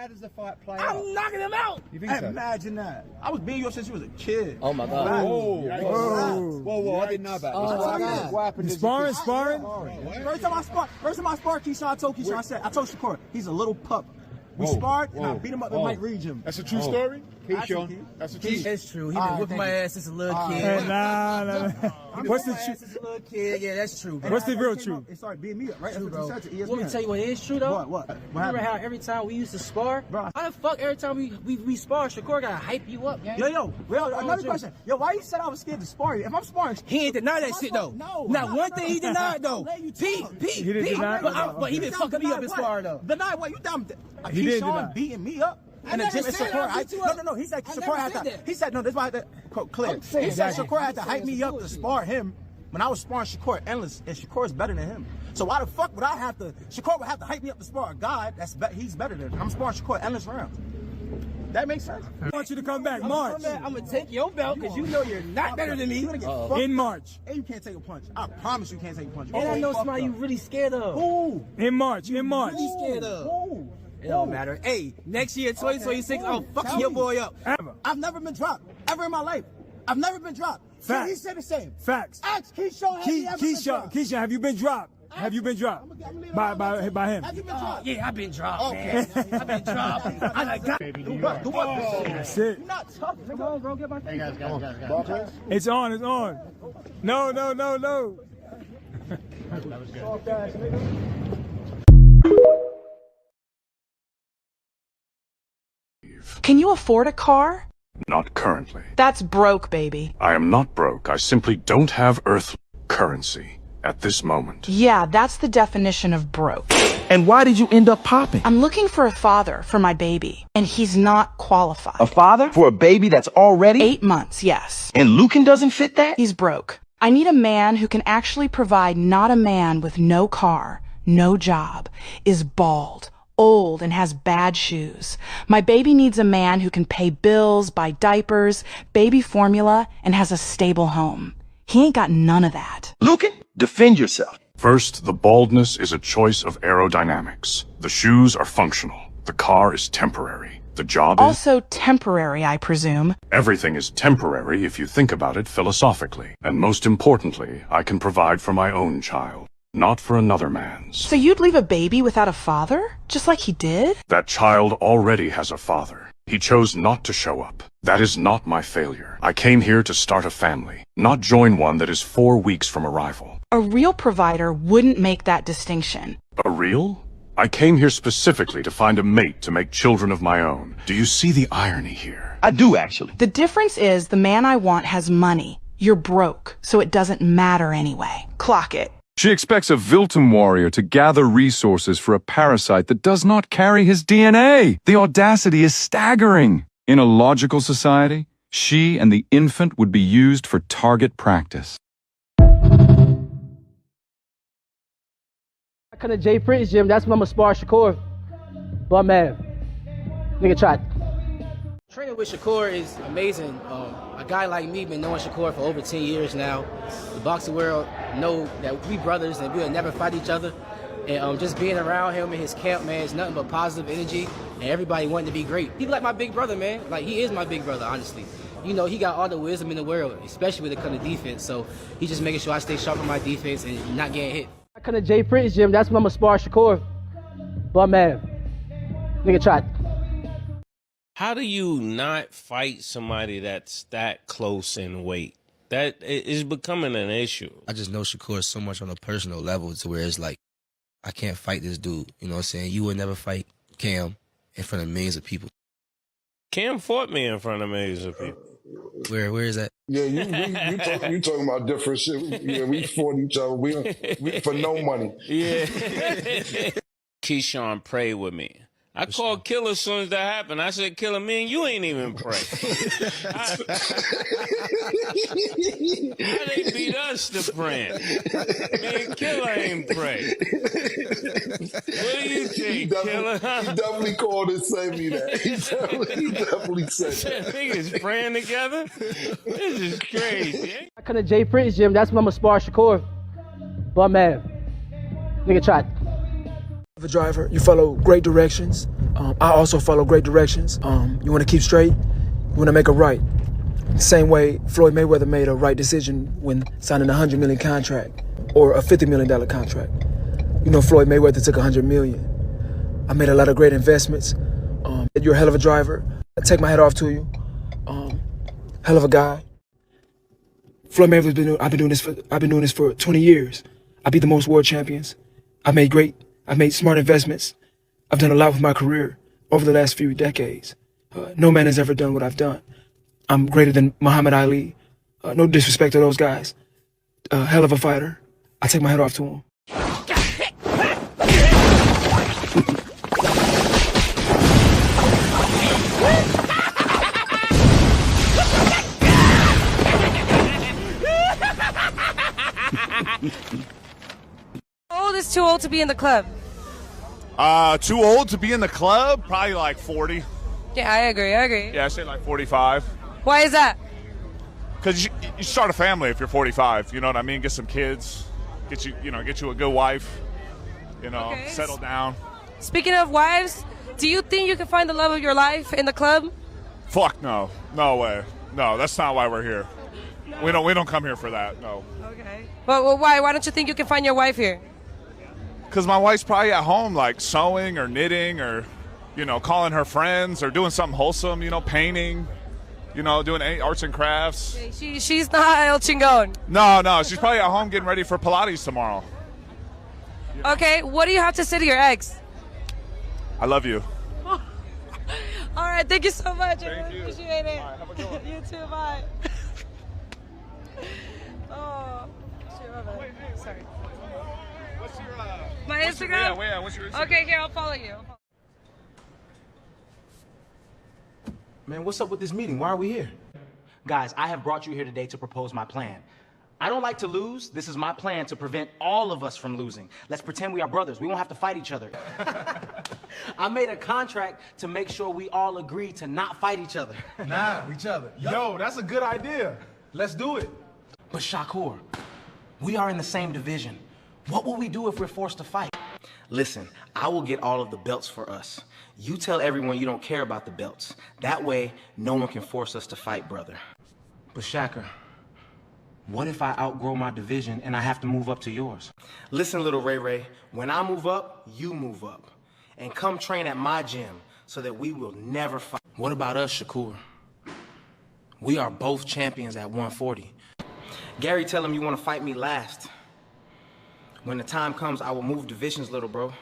does the fight play out? I'm knocking him out. You think so? Imagine that. I was beating you up since you was a kid. Oh my God. Whoa, I didn't know about this. What happened? Sparring? First time I sparred Keyshawn, I told Keyshawn, I told Shakur, he's a little pup. We sparred and I beat him up in Mike Reed gym. That's a true story? Keyshawn. That's a true story. It's true. He been whipping my ass since a little kid. Nah. What's the truth? Since a little kid. Yeah, that's true. What's the real truth? It started beating me up, right? True, That's bro. what you said to ESPN. Let me tell you what is true though. What Remember happened? how every time we used to spar, Bro. how the fuck every time we spar, Shakur gotta hype you up, gang? Yo, another question. Yo, why you said I was scared to spar you? If I'm sparring, He ain't deny that shit though. No. Not one thing he denied though. Pete. He didn't deny it? But he been fucking me up in spar though. Deny what? You dumb. He didn't deny. Keyshawn beating me up. And never the gym, said Shakur, I beat you up. No. He said I Shakur never had said to. that. He said no. This is why I had to clear. He said Shakur had to hype me up to spar him. When I was sparring Shakur endless, and Shakur's better than him. So why the fuck would I have to? Shakur would have to hype me up to spar a guy he's better than. I'm sparring Shakur endless rounds. That makes sense. I want you to come back March. I'm gonna take your belt because you know you're not better than me. In March. And you can't take a punch. I promise you can't take a punch. And I know somebody you really scared of. Who? In March. Really scared of. Who? It don't matter. Hey, next year, 2026, I'm fucking your boy up. I've never been dropped ever in my life. I've never been dropped. Facts. He said the same. Facts. Ask Keyshawn. Keyshawn, have you been dropped? Have you been dropped by him? Have you been dropped? Yeah, I've been dropped, Okay. man. I've been dropped. I like got Do what? That's it. You're not tough. Come on, bro. Get my Hey, guys. It's on. No. Can you afford a car? Not currently. That's broke, baby. I am not broke. I simply don't have earthly currency at this moment. Yeah, that's the definition of broke. And why did you end up popping? I'm looking for a father for my baby, and he's not qualified. A father for a baby that's already 8 months, yes. And Lucan doesn't fit that? He's broke. I need a man who can actually provide, not a man with no car, no job, is bald, old, and has bad shoes. My baby needs a man who can pay bills, buy diapers, baby formula, and has a stable home. He ain't got none of that. Lucan, defend yourself. First, the baldness is a choice of aerodynamics. The shoes are functional. The car is temporary. The job is... Also temporary, I presume. Everything is temporary if you think about it philosophically. And most importantly, I can provide for my own child, not for another man's. So you'd leave a baby without a father? Just like he did? That child already has a father. He chose not to show up. That is not my failure. I came here to start a family, not join one that is 4 weeks from arrival. A real provider wouldn't make that distinction. A real? I came here specifically to find a mate to make children of my own. Do you see the irony here? I do, actually. The difference is the man I want has money. You're broke, so it doesn't matter anyway. Clock it. She expects a Viltum warrior to gather resources for a parasite that does not carry his DNA. The audacity is staggering. In a logical society, she and the infant would be used for target practice. I come to Jay Prince gym, that's when I'm gonna spar Shakur. But man, nigga tried. Training with Shakur is amazing. A guy like me been knowing Shakur for over 10 years now. The boxing world know that we brothers and we'll never fight each other. And just being around him in his camp, man, it's nothing but positive energy. And everybody wanting to be great. He's like my big brother, man. Like, he is my big brother, honestly. You know, he got all the wisdom in the world, especially when it comes to defense. So he's just making sure I stay sharp on my defense and not getting hit. I come to Jay Prince gym, that's when I'm gonna spar Shakur. But man, nigga tried. How do you not fight somebody that's that close in weight? That is becoming an issue. I just know Shakur so much on a personal level to where it's like, I can't fight this dude. You know what I'm saying? You would never fight Cam in front of millions of people. Cam fought me in front of millions of people. Where is that? Yeah, you talking about different shit. Yeah, we fought each other. We for no money. Yeah. Keyshawn prayed with me. I called Killer as soon as that happened. I said, Killer, man, you ain't even pray. How they beat us to praying? Man, Killer ain't pray. What do you think, Killer? He definitely called and said me that. He definitely said that. Niggas praying together? This is crazy. I come to Jay Prince gym, that's when I'm gonna spar Shakur. But man, nigga tried. The driver, you follow great directions. I also follow great directions. You want to keep straight, you want to make a right. The same way Floyd Mayweather made a right decision when signing a $100 million contract or a $50 million contract. You know, Floyd Mayweather took $100 million. I made a lot of great investments. You're a hell of a driver. I take my hat off to you. Hell of a guy. Floyd Mayweather's I've been doing this for 20 years. I beat the most world champions. I've made smart investments. I've done a lot with my career over the last few decades. No man has ever done what I've done. I'm greater than Muhammad Ali. No disrespect to those guys. Hell of a fighter. I take my hat off to him. How old is too old to be in the club? Too old to be in the club? Probably like 40. Yeah, I agree. Yeah, I say like 45. Why is that? Because you start a family if you're 45. You know what I mean? Get some kids. Get you a good wife. Okay. Settle down. Speaking of wives, do you think you can find the love of your life in the club? Fuck no. No way. No, that's not why we're here. No. We don't come here for that. No. Okay. Well, why? Why don't you think you can find your wife here? Because my wife's probably at home, like sewing or knitting or, calling her friends or doing something wholesome, painting, doing arts and crafts. Okay, she's not El Chingon. No, she's probably at home getting ready for Pilates tomorrow. Okay, what do you have to say to your ex? I love you. All right, thank you so much. Thank you. Appreciate it. All right, have a good one. You too, bye. Oh, shit, my bad. Sorry. What's your, my Instagram? Yeah, what's your Instagram? Okay, here, I'll follow you. Man, what's up with this meeting? Why are we here? Guys, I have brought you here today to propose my plan. I don't like to lose. This is my plan to prevent all of us from losing. Let's pretend we are brothers. We won't have to fight each other. I made a contract to make sure we all agree to not fight each other. Each other. Yo, that's a good idea. Let's do it. But Shakur, we are in the same division. What will we do if we're forced to fight? Listen, I will get all of the belts for us. You tell everyone you don't care about the belts. That way, no one can force us to fight, brother. But Shakur, what if I outgrow my division and I have to move up to yours? Listen, little Ray Ray, when I move up, you move up. And come train at my gym so that we will never fight. What about us, Shakur? We are both champions at 140. Gary, tell him you want to fight me last. When the time comes, I will move divisions, little bro.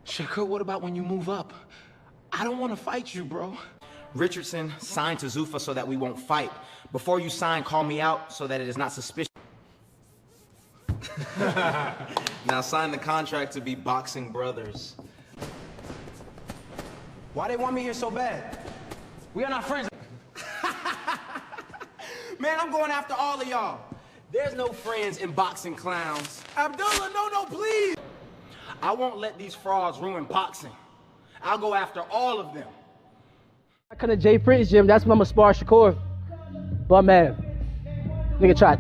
Shakur, what about when you move up? I don't want to fight you, bro. Richardson, sign to Zuffa so that we won't fight. Before you sign, call me out so that it is not suspicious. Now sign the contract to be boxing brothers. Why they want me here so bad? We are not friends. Man, I'm going after all of y'all. There's no friends in boxing, clowns. Abdullah, no, please. I won't let these frauds ruin boxing. I'll go after all of them. I come to Jay Prince gym, that's when I'm gonna spar Shakur. But man, nigga tried.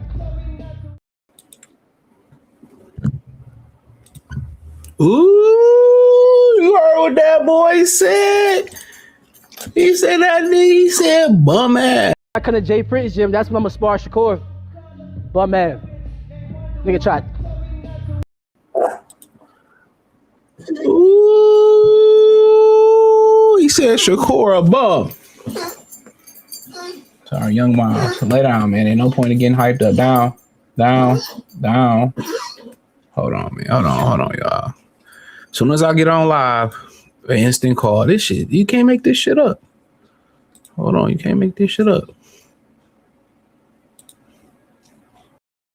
Ooh, you heard what that boy said? He said that nigga, he said bum ass. I come to Jay Prince gym, that's when I'm gonna spar Shakur. But man, nigga tried. Ooh, he said Shakur a bum. Sorry, young mom. So lay down, man. Ain't no point in getting hyped up. Down. Hold on, man. Hold on, y'all. As soon as I get on live, an instant call. This shit, you can't make this shit up. Hold on, you can't make this shit up.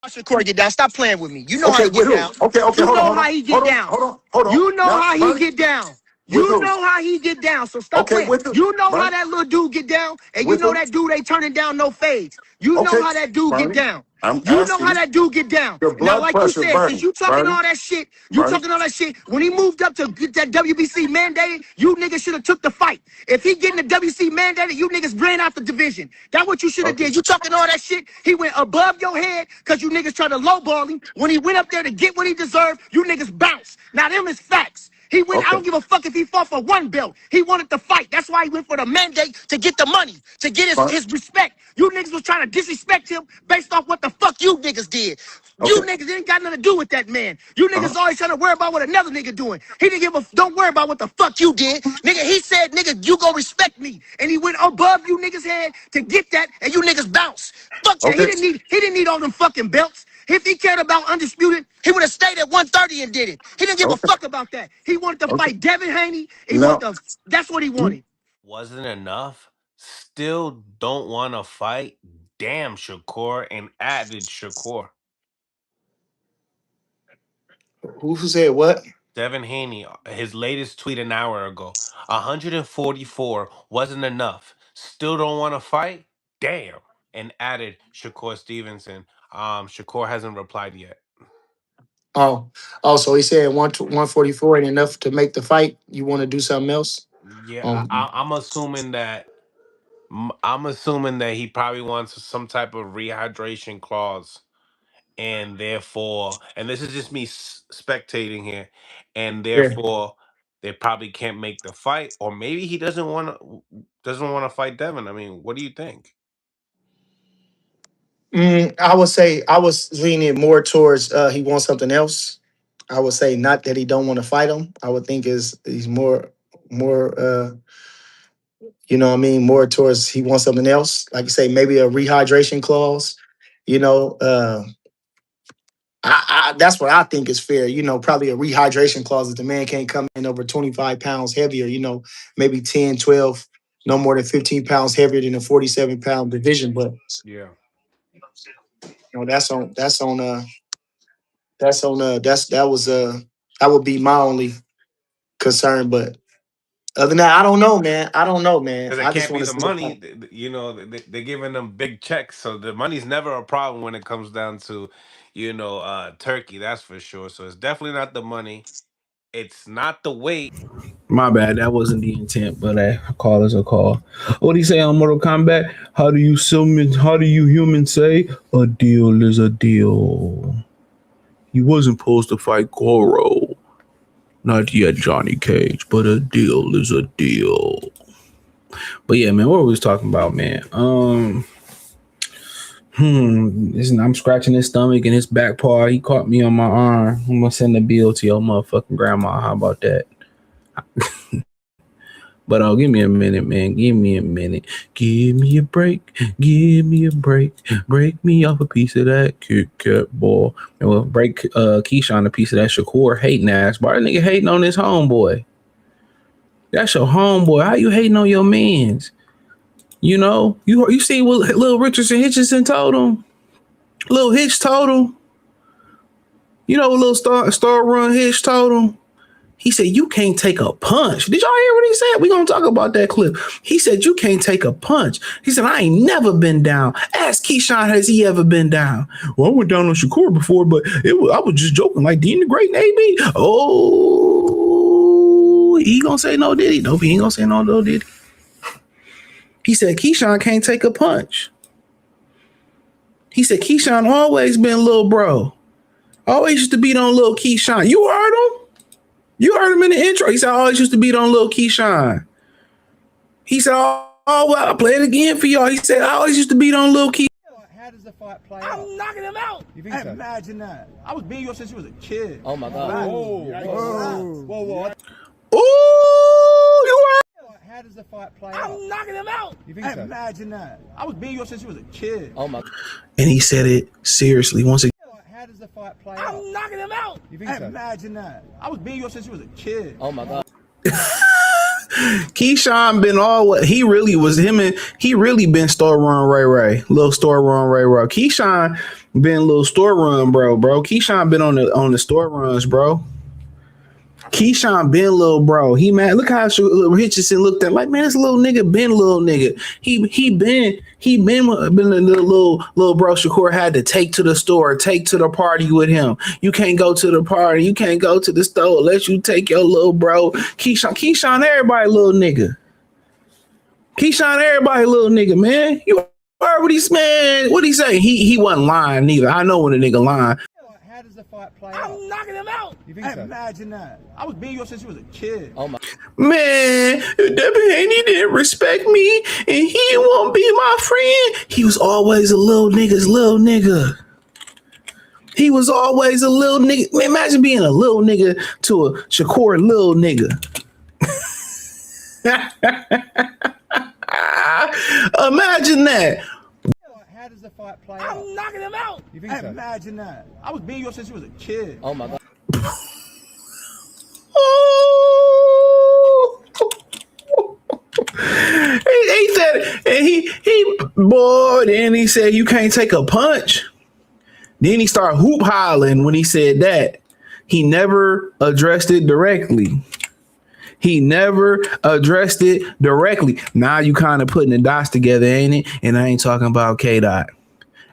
Shakur get down. Stop playing with me. You know how he get down. Okay, you know hold on. how he get down. Hold on. You know how he get down. You know how he get down. So stop playing. You know how that little dude get down, and you know that dude ain't turning down no fades. You know how that dude get down. You know how that dude get down. Now, like you said, since you talking all that shit, when he moved up to get that WBC mandated, you niggas should have took the fight. If he getting the WBC mandated, you niggas ran out the division. That's what you should have did. You talking all that shit, he went above your head because you niggas tried to lowball him. When he went up there to get what he deserved, you niggas bounced. Now, them is facts. He went, I don't give a fuck if he fought for one belt. He wanted to fight. That's why he went for the mandate to get the money, to get his respect. You niggas was trying to disrespect him based off what the fuck you niggas did. You niggas ain't got nothing to do with that man. You niggas always trying to worry about what another nigga doing. He didn't give a, don't worry about what the fuck you did. Nigga, he said, nigga, you go respect me. And he went above you niggas' head to get that, and you niggas bounce. Fuck that. He didn't need all them fucking belts. If he cared about Undisputed, he would have stayed at 130 and did it. He didn't give a fuck about that. He wanted to fight Devin Haney. That's what he wanted. Wasn't enough? Still don't want to fight? Damn, Shakur, and added Shakur. Who said what? Devin Haney, his latest tweet an hour ago. 144 wasn't enough. Still don't want to fight? Damn. And added Shakur Stevenson. Shakur hasn't replied yet. Oh, so he said 144 ain't enough to make the fight. You want to do something else? Yeah, I'm assuming that he probably wants some type of rehydration clause, and therefore, and this is just me spectating here, and therefore they probably can't make the fight, or maybe he doesn't want to fight Devin. I mean, what do you think? I would say I was leaning more towards he wants something else. I would say not that he don't want to fight him. I would think he's more you know what I mean, more towards he wants something else. Like you say, maybe a rehydration clause. You know, that's what I think is fair. You know, probably a rehydration clause that the man can't come in over 25 pounds heavier, you know, maybe 10, 12, no more than 15 pounds heavier than a 47-pound division. But yeah, you know, that would be my only concern. But other than that, I don't know, man. Because it can't be the money. You know, they're giving them big checks, so the money's never a problem when it comes down to, you know, Turkey. That's for sure. So it's definitely not the money. It's not the weight. My bad. That wasn't the intent, but a call is a call. What do you say on Mortal Kombat? How do you humans say a deal is a deal? He wasn't supposed to fight Goro. Not yet, Johnny Cage, but a deal is a deal. But yeah, man, what we was talking about, man? I'm scratching his stomach and his back paw. He caught me on my arm. I'm gonna send the bill to your motherfucking grandma. How about that? But give me a minute, man. Give me a minute. Give me a break. Give me a break. Break me off a piece of that Kit Kat ball. And we'll break Keyshawn a piece of that Shakur hating ass. But that nigga hating on his homeboy. That's your homeboy. How you hating on your mans? You know, you see what Lil Richardson Hitchison told him? Lil Hitch told him. You know what Lil Star Run Hitch told him? He said, you can't take a punch. Did y'all hear what he said? We're going to talk about that clip. He said, you can't take a punch. He said, I ain't never been down. Ask Keyshawn, has he ever been down? Well, I went down on Shakur before, but I was just joking like Dean the Great and AB. Oh, he going to say no, did he? Nope, he ain't going to say no, did he? He said, Keyshawn can't take a punch. He said, Keyshawn always been little bro. Always used to beat on little Keyshawn. You heard him? You heard him in the intro. He said, I always used to beat on little Keyshawn. He said, well, I'll play it again for y'all. He said, I always used to beat on little Keyshawn. How does the fight play out? I'm knocking him out. You think so? Imagine that. I was beating you up since you was a kid. Oh, my God. Whoa. Ooh, you heard? How does the fight play out? I'm knocking him out. You think so? Imagine that. I was beating you up since you was a kid. Oh, my. And he said it seriously once again. How does the fight play out? I'm knocking him out. You think so? Imagine that. I was beating you up since you was a kid. Oh, my God. Keyshawn been he really been store run Ray. Little store run Ray. Keyshawn been little store run, bro. Keyshawn been on the store runs, bro. Keyshawn been little bro. He mad. Look how Richardson looked at like, man, this little nigga been little nigga. He been a little bro. Shakur had to take to the store, take to the party with him. You can't go to the party. You can't go to the store unless you take your little bro. Keyshawn, everybody little nigga. Keyshawn, everybody little nigga, man. You heard what he say? He wasn't lying neither. I know when a nigga lying. How does the fight fight play out? I'm knocking him out. You think so? Imagine that. I was beating you up since you was a kid. Oh my. Man, Devin Haney didn't respect me, and he won't be my friend. He was always a little nigga. He was always a little nigga. Man, imagine being a little nigga to a Shakur little nigga. Imagine that. How does the fight play out? I'm knocking him out. You think so? Imagine that. I was beating you up since you was a kid. Oh my God. He said, and he boy, then he said, you can't take a punch. Then he started hoop hollering when he said that. He never addressed it directly. Now you kind of putting the dots together, ain't it? And I ain't talking about K-Dot.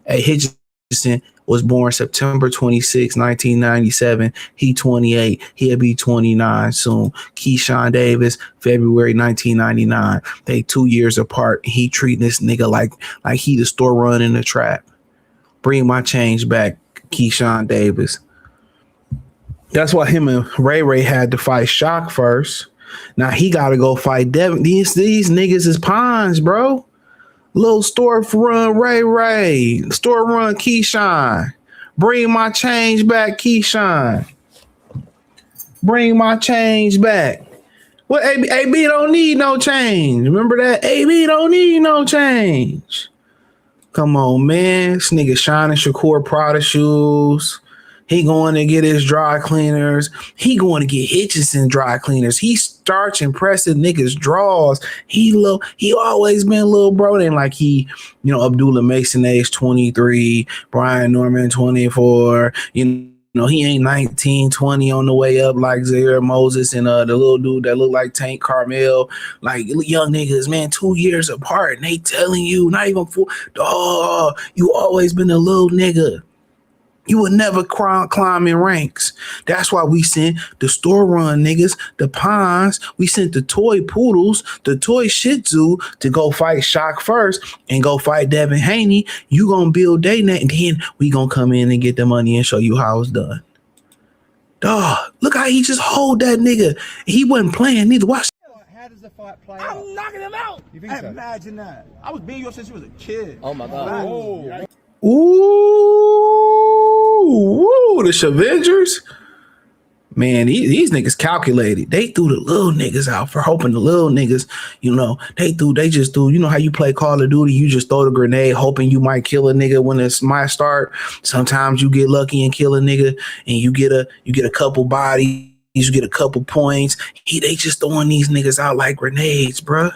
Hey, Hitchison was born September 26, 1997. He 28. He'll be 29 soon. Keyshawn Davis, February 1999. They 2 years apart. He treating this nigga like he the store run in the trap. Bring my change back, Keyshawn Davis. That's why him and Ray had to fight Shock first. Now he got to go fight Devin. These niggas is pawns, bro. Little store run Ray. Store run Keyshawn. Bring my change back, Keyshawn. Bring my change back. What? AB don't need no change. Remember that? AB don't need no change. Come on, man. This nigga shining Shakur Prada shoes. He going to get his dry cleaners. He going to get Hitchison dry cleaners. He starch and pressing niggas draws. He always been little bro. Then like he, Abdullah Mason age 23, Brian Norman 24. He ain't 19, 20 on the way up like Zaire Moses and the little dude that look like Tank Carmel. Like young niggas, man, 2 years apart. And they telling you, not even you always been a little nigga. You would never climb in ranks. That's why we sent the store run niggas, the pawns. We sent the toy poodles, the toy shih tzu to go fight Shock first and go fight Devin Haney. You gonna build day net and then we gonna come in and get the money and show you how it's done. Dog, look how he just hold that nigga. He wasn't playing neither. Watch. How does the fight play out? I'm knocking him out. You think so? Imagine that. I was beating you up since you was a kid. Oh my God. Ooh, the Shavengers. Man, these niggas calculated. They threw the little niggas out for hoping the little niggas, they just do, how you play Call of Duty, you just throw the grenade hoping you might kill a nigga when it's my start. Sometimes you get lucky and kill a nigga and you get a couple bodies, you get a couple points. They just throwing these niggas out like grenades, bruh.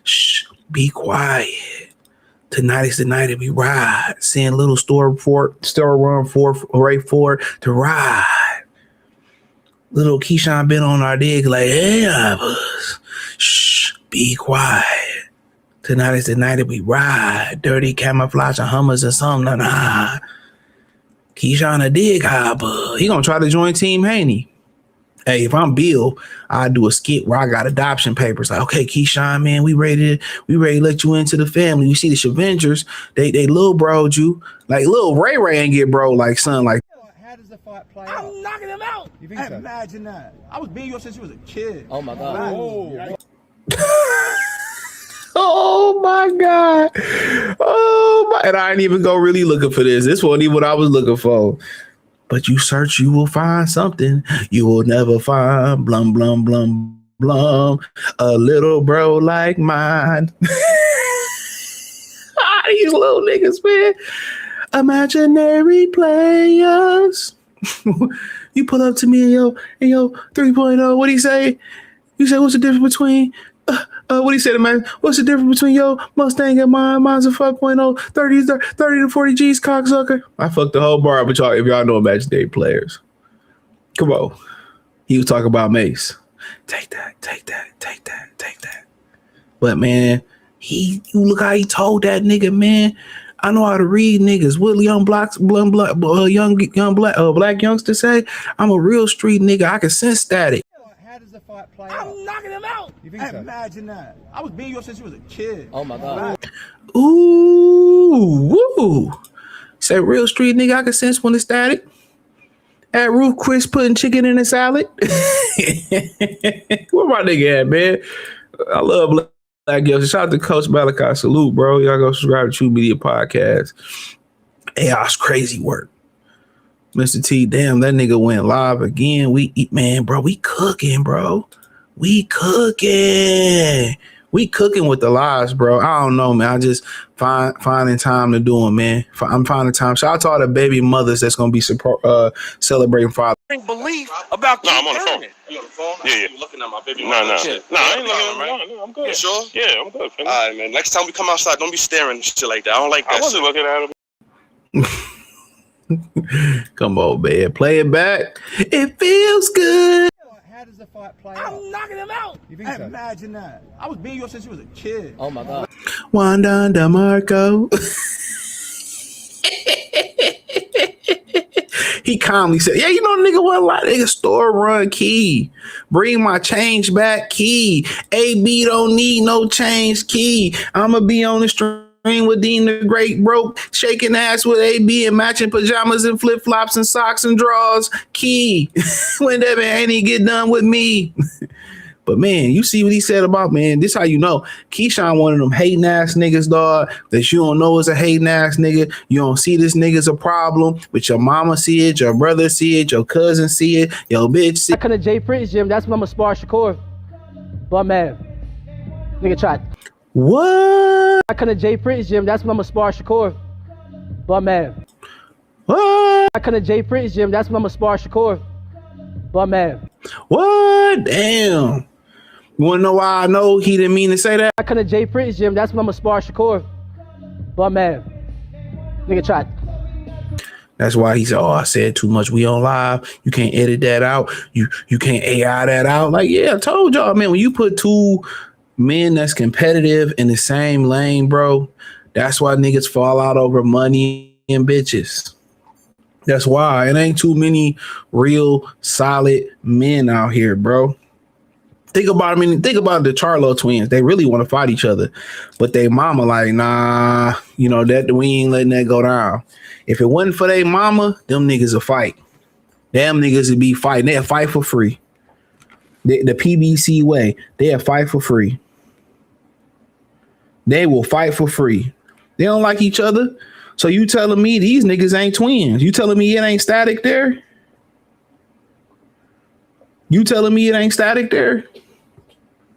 Shh, be quiet. Tonight is the night that we ride. Send little store run for Ray Ford to ride. Little Keyshawn been on our dig like, hey, shh, be quiet. Tonight is the night that we ride. Dirty camouflage and Hummers or something. Nah. Keyshawn a dig hopper. He gonna try to join Team Haney. Hey, if I'm Bill, I do a skit where I got adoption papers. Like, okay, Keyshawn, man, we ready to let you into the family. You see the Shavengers, they little bro'd you. Like little Ray ain't get bro like son. Like, how does the fight play out? I'm knocking him out. You think so? Imagine that. I was beating you up since you was a kid. Oh my God. Oh my God. And I ain't even go really looking for this. This wasn't even what I was looking for. But you search, you will find something you will never find. Blum, blum, blum, blum. A little bro like mine. These little niggas, man. Imaginary players. You pull up to me in your 3.0. What do you say? You say, what's the difference between... what he said, man? What's the difference between your Mustang and mine? Mine's a 5.0, 30 to 40 G's, cocksucker. I fucked the whole bar up with y'all if y'all know imaginary players. Come on. He was talking about Mace. Take that. But man, you look how he told that nigga, man. I know how to read niggas. What black youngster say? I'm a real street nigga. I can sense static. How does the fight play out? I'm knocking him out. You think so? Imagine that. I was beating you up since you was a kid. Oh my God. Ooh, woo. Say real street nigga, I can sense when it's static. At Ruth Chris putting chicken in a salad. Where my nigga at, man? I love Black Girls. Shout out to Coach Malachi. Salute, bro. Y'all go subscribe to True Media Podcast. Hey, it's crazy work. Mr. T, damn, that nigga went live again. We eat, man, bro. We cooking, bro. We cooking. We cooking with the lives, bro. I don't know, man. I just finding time to do them, man. I'm finding time. Shout out to all the baby mothers that's gonna be celebrating Father. Belief about I'm on the phone. You on the phone? Yeah. You looking at my baby? No, I ain't looking. No, I'm good. You sure? Yeah, I'm good. All right, man. Next time we come outside, don't be staring and shit like that. I don't like that. I wasn't looking at him. Come on, man. Play it back. It feels good. How does the fight play out? I'm knocking him out. You think so? Imagine that. I was being yours since you was a kid. Oh my God. Wanda DeMarco. He calmly said, yeah, you know, nigga, what a lot. Nigga, store run key. Bring my change back key. AB don't need no change key. I'ma be on the stream with Dean the Great broke, shaking ass with AB and matching pajamas and flip flops and socks and drawers. Key. Whenever Annie get done with me. But man, you see what he said about, man, this how you know Keyshawn one of them hating ass niggas, dog, that you don't know is a hating ass nigga. You don't see this nigga's a problem, but your mama see it, your brother see it, your cousin see it, your bitch see it. I come to Jay Prince gym, that's when I'm gonna spar Shakur. But man, nigga tried. What? I come to Jay Prince gym, that's when I'm gonna spar Shakur. But man. What? I come to Jay Prince gym, that's when I'm gonna spar Shakur. But man. What? Damn. You wanna know why I know he didn't mean to say that? I come to Jay Prince gym, that's when I'm gonna spar Shakur. But man. Nigga tried. That's why he said, oh, I said too much. We on live. You can't edit that out. You can't AI that out. Like, yeah, I told y'all, man, when you put two men that's competitive in the same lane, bro, that's why niggas fall out over money and bitches. That's why it ain't too many real solid men out here, bro. Think about the Charlo twins. They really want to fight each other, but they mama like, nah, you know, that we ain't letting that go down. If it wasn't for they mama, them niggas will fight. Them niggas would be fighting. They'll fight for free. The PBC way, they'll fight for free. They will fight for free. They don't like each other. So you telling me these niggas ain't twins? You telling me it ain't static there? You telling me it ain't static there?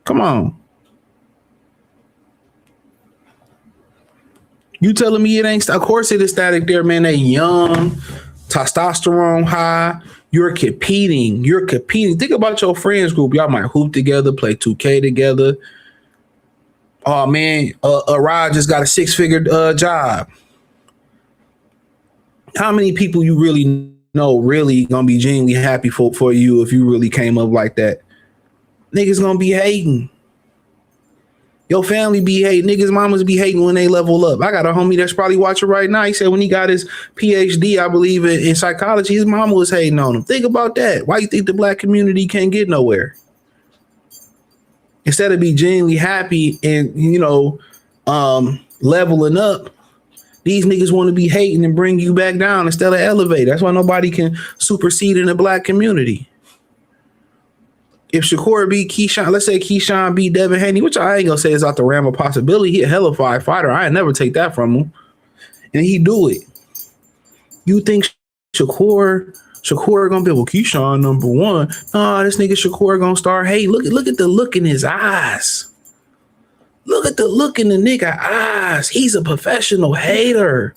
Come on. You telling me it ain't? Of course it is static there, man. They young, testosterone high. You're competing. Think about your friends group. Y'all might hoop together, play 2K together. Oh man, Rod just got a 6-figure job. How many people you really know really gonna be genuinely happy for you if you really came up like that? Niggas gonna be hating. Your family be hating. Niggas mamas be hating when they level up. I got a homie that's probably watching right now. He said when he got his PhD, I believe in psychology, his mama was hating on him. Think about that. Why you think the black community can't get nowhere? Instead of be genuinely happy and, you know, leveling up, these niggas want to be hating and bring you back down instead of elevate. That's why nobody can supersede in the black community. If Shakur beat Keyshawn, let's say Keyshawn beat Devin Haney, which I ain't gonna say is out the realm of possibility. He a hell of a fighter. I ain't never take that from him. And he do it. You think Shakur gonna be, well, Keyshawn number one. Nah, this nigga Shakur gonna start hating. Look at the look in his eyes. Look at the look in the nigga eyes. He's a professional hater.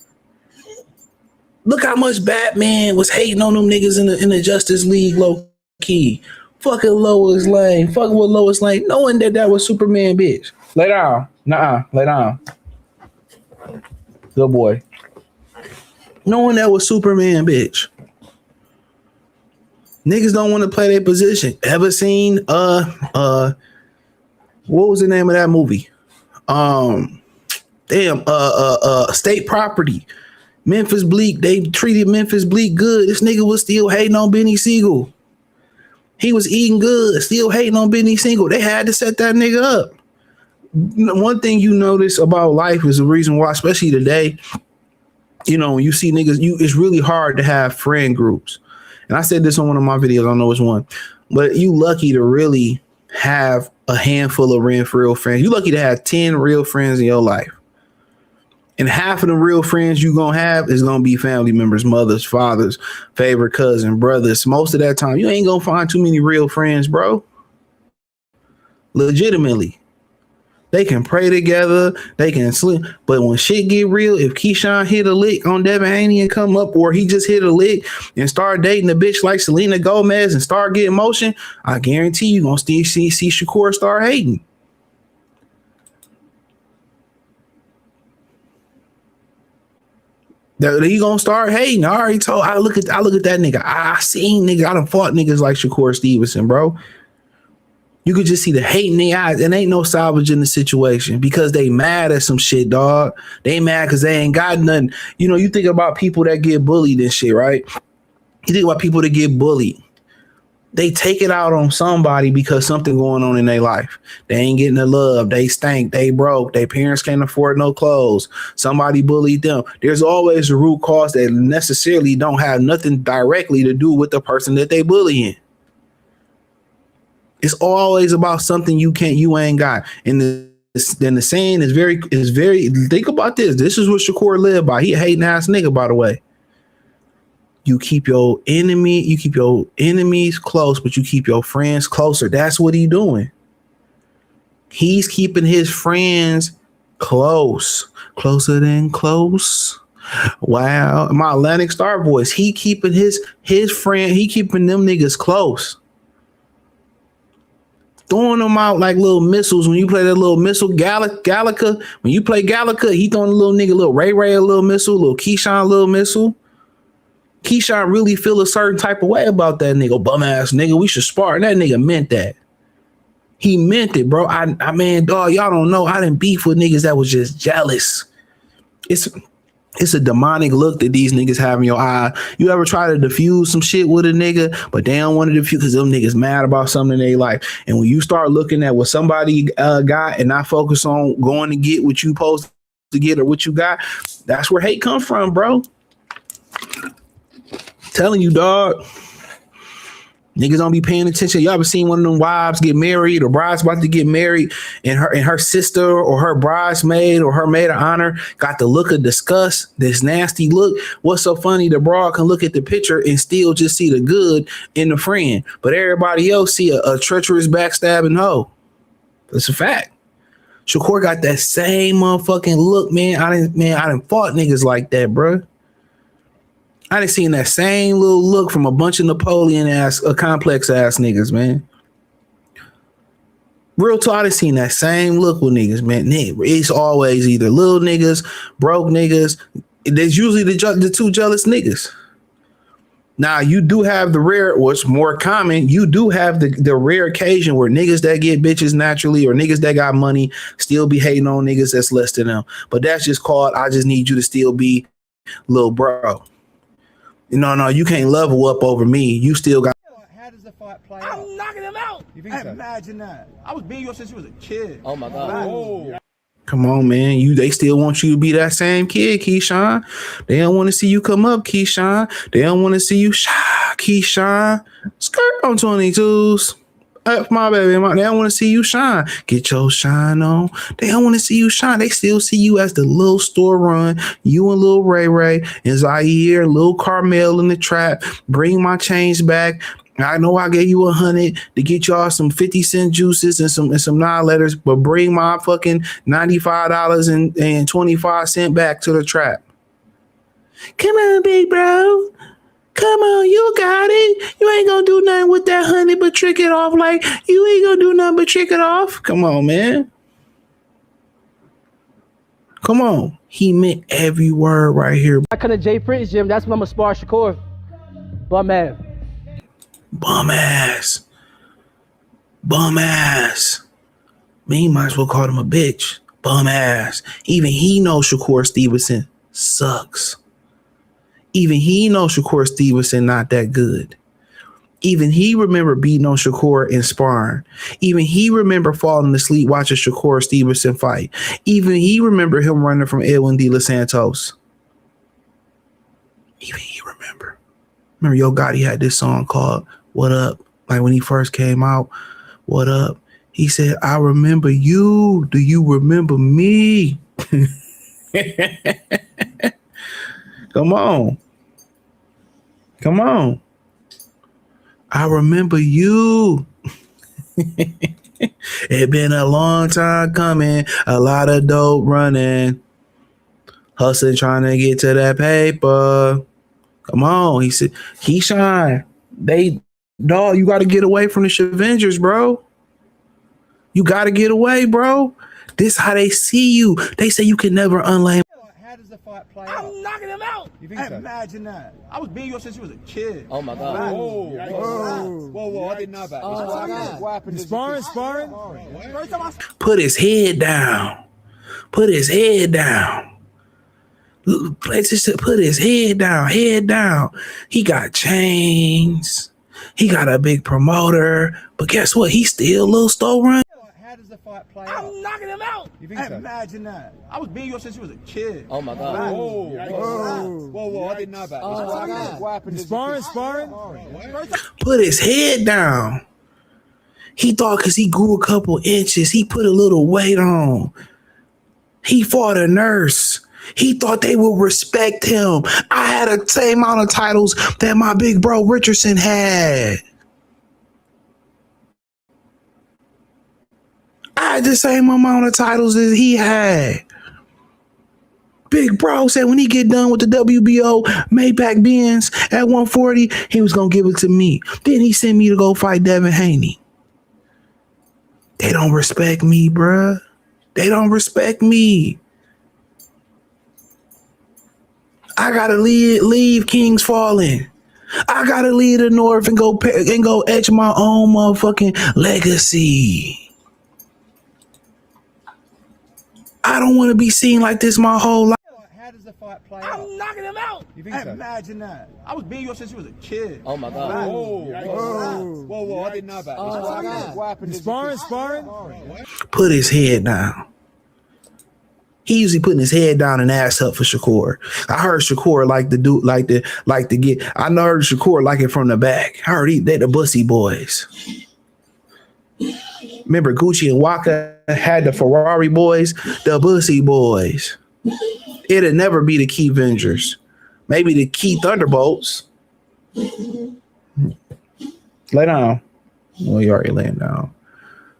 Look how much Batman was hating on them niggas in the Justice League low key. Fucking Lois Lane. Fucking with Lois Lane. Knowing that was Superman, bitch. Lay down. Nuh-uh. Lay down. Good boy. Knowing that was Superman, bitch. Niggas don't want to play their position. Ever seen what was the name of that movie? State Property. Memphis Bleak. They treated Memphis Bleak good. This nigga was still hating on Benny Siegel. He was eating good, still hating on Benny Siegel. They had to set that nigga up. One thing you notice about life is the reason why, especially today, you know, when you see niggas, it's really hard to have friend groups. And I said this on one of my videos, I don't know which one, but you lucky to really have a handful of real friends. You lucky to have 10 real friends in your life. And half of the real friends you gonna have is gonna be family members, mothers, fathers, favorite cousin, brothers. Most of that time, you ain't gonna find too many real friends, bro. Legitimately. They can pray together, they can sleep. But when shit get real, if Keyshawn hit a lick on Devin Haney and come up, or he just hit a lick and start dating a bitch like Selena Gomez and start getting motion, I guarantee you gonna still see Shakur start hating. He gonna start hating. I already told. I look at that nigga. I seen nigga. I done fought niggas like Shakur Stevenson, bro. You could just see the hate in their eyes, and ain't no salvage in the situation because they mad at some shit, dog. They mad because they ain't got nothing. You know, you think about people that get bullied and shit, right? You think about people that get bullied. They take it out on somebody because something going on in their life. They ain't getting the love. They stink. They broke. Their parents can't afford no clothes. Somebody bullied them. There's always a root cause that necessarily don't have nothing directly to do with the person that they bullying. It's always about something you ain't got. And then the saying is very, think about this. This is what Shakur lived by. He a hating ass nigga, by the way. You keep your enemies close, but you keep your friends closer. That's what he doing. He's keeping his friends closer than close. Wow. My Atlantic Star voice. He keeping his friend, he keeping them niggas close. Throwing them out like little missiles. When you play that little missile, Gallica, when you play Gallica, he throwing a little nigga, little Ray a little missile, little Keyshawn a little missile. Keyshawn really feel a certain type of way about that nigga, bum ass nigga. We should spar. And that nigga meant that. He meant it, bro. I mean, dog, y'all don't know. I didn't beef with niggas that was just jealous. It's a demonic look that these niggas have in your eye. You ever try to diffuse some shit with a nigga, but they don't want to diffuse because them niggas mad about something in their life. And when you start looking at what somebody got and not focus on going to get what you supposed to get or what you got, that's where hate come from, bro. Telling you, dog. Niggas don't be paying attention. Y'all ever seen one of them wives get married or brides about to get married and her sister or her bridesmaid or her maid of honor got the look of disgust, this nasty look? What's so funny? The broad can look at the picture and still just see the good in the friend, but everybody else see a treacherous backstabbing hoe. That's a fact. Shakur got that same motherfucking look, man. I didn't fought niggas like that, bro. I done seen that same little look from a bunch of Napoleon ass, complex ass niggas, man. Real talk, I done seen that same look with niggas, man. It's always either little niggas, broke niggas. There's usually the two jealous niggas. Now, you do have the rare, what's more common, you do have the rare occasion where niggas that get bitches naturally or niggas that got money still be hating on niggas that's less than them. But that's just called, I just need you to still be little bro. No, you can't level up over me. You still got. How does the fight play I'm out? knocking him out. You think so? Imagine that. I was being yours since you was a kid. Oh my God. Oh. Come on, man. They still want you to be that same kid, Keyshawn. They don't want to see you come up, Keyshawn. They don't want to see you Keyshawn. Skirt on 22s. My baby, they don't want to see you shine. Get your shine on. They don't want to see you shine. They still see you as the little store run. You and little Ray and Zaire, little Carmel in the trap. Bring my change back. I know I gave you 100 to get y'all some 50-cent juices and some non-letters, but bring my fucking $95 and 25 cents back to the trap. Come on, big bro. Come on, you got it. You ain't gonna do nothing with that honey but trick it off. Like, you ain't gonna do nothing but trick it off. Come on, man. Come on. He meant every word right here. I come to Jay Prince gym. That's when I'm gonna spar Shakur. Bum ass. Bum ass. Bum ass. Man, he might as well call him a bitch. Bum ass. Even he knows Shakur Stevenson sucks. Even he knows Shakur Stevenson not that good. Even he remember beating on Shakur in sparring. Even he remember falling asleep watching Shakur Stevenson fight. Even he remember him running from Edwin De Los Santos. Even he remember. Remember Yo Gotti had this song called What Up? Like when he first came out, What Up? He said, I remember you. Do you remember me? Come on. Come on. I remember you. It been a long time coming. A lot of dope running. Hustling, trying to get to that paper. Come on. He said, Keyshawn, you got to get away from the Avengers, bro. You got to get away, bro. This how they see you. They say you can never unlame. How does the fight play out? I'm knocking him out. You think so? Imagine that. I was beating you up since you was a kid. Oh my God. Whoa, I didn't know about this. What happened? Sparring? Put his head down. Put his head down. Put his head down. He got chains. He got a big promoter. But guess what? He's still a little slow run. How does the fight play out? I'm knocking him out. You think so? Imagine that. I was beating you up since you was a kid. Oh my God. Whoa, I didn't know about this. What happened? Sparring? Put his head down. He thought because he grew a couple inches, he put a little weight on. He fought a nurse. He thought they would respect him. I had the same amount of titles that my big bro Richardson had. I had the same amount of titles as he had. Big bro said when he get done with the WBO Maybach Benz at 140, he was going to give it to me. Then he sent me to go fight Devin Haney. They don't respect me, bruh. They don't respect me. I gotta leave Kings Falling. I gotta leave the North and go etch my own motherfucking legacy. I don't want to be seen like this my whole life. How does the fight play out? I'm knocking him out. You think so? Imagine that. I was beating you up since you was a kid. Oh my God. Whoa, I didn't know about this. What happened? Sparring? Put his head down. He usually putting his head down and ass up for Shakur. I heard Shakur like to get. I know heard Shakur like it from the back. I heard they the Bussy Boys. Remember Gucci and Waka had the Ferrari Boys, the Bussy Boys. It'll never be the Key Vengers. Maybe the Key Thunderbolts. Lay down. Well, you already laying down.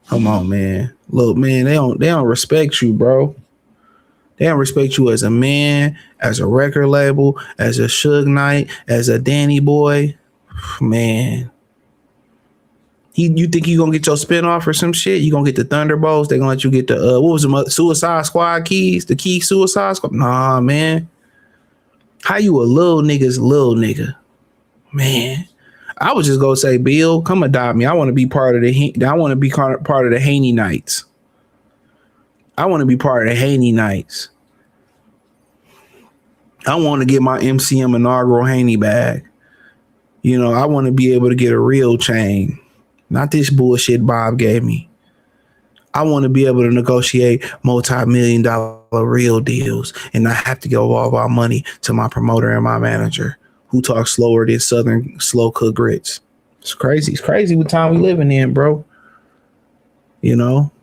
Come on, man. Look, man, they don't respect you, bro. They don't respect you as a man, as a record label, as a Suge Knight, as a Danny Boy. Man. You think you gonna get your spinoff or some shit? You gonna get the Thunderbolts? They gonna let you get the what was the Suicide Squad keys? The Key Suicide Squad? Nah, man. How you a little nigga? Man. I was just gonna say, Bill, come adopt me. I want to be part of the Haney Nights. I want to be part of the Haney Nights. I want to get my MCM inaugural Haney bag. You know, I want to be able to get a real chain. Not this bullshit Bob gave me. I want to be able to negotiate multi-million-dollar real deals and not have to give all of our money to my promoter and my manager who talk slower than Southern slow-cooked grits. It's crazy. It's crazy what time we living in, bro. You know?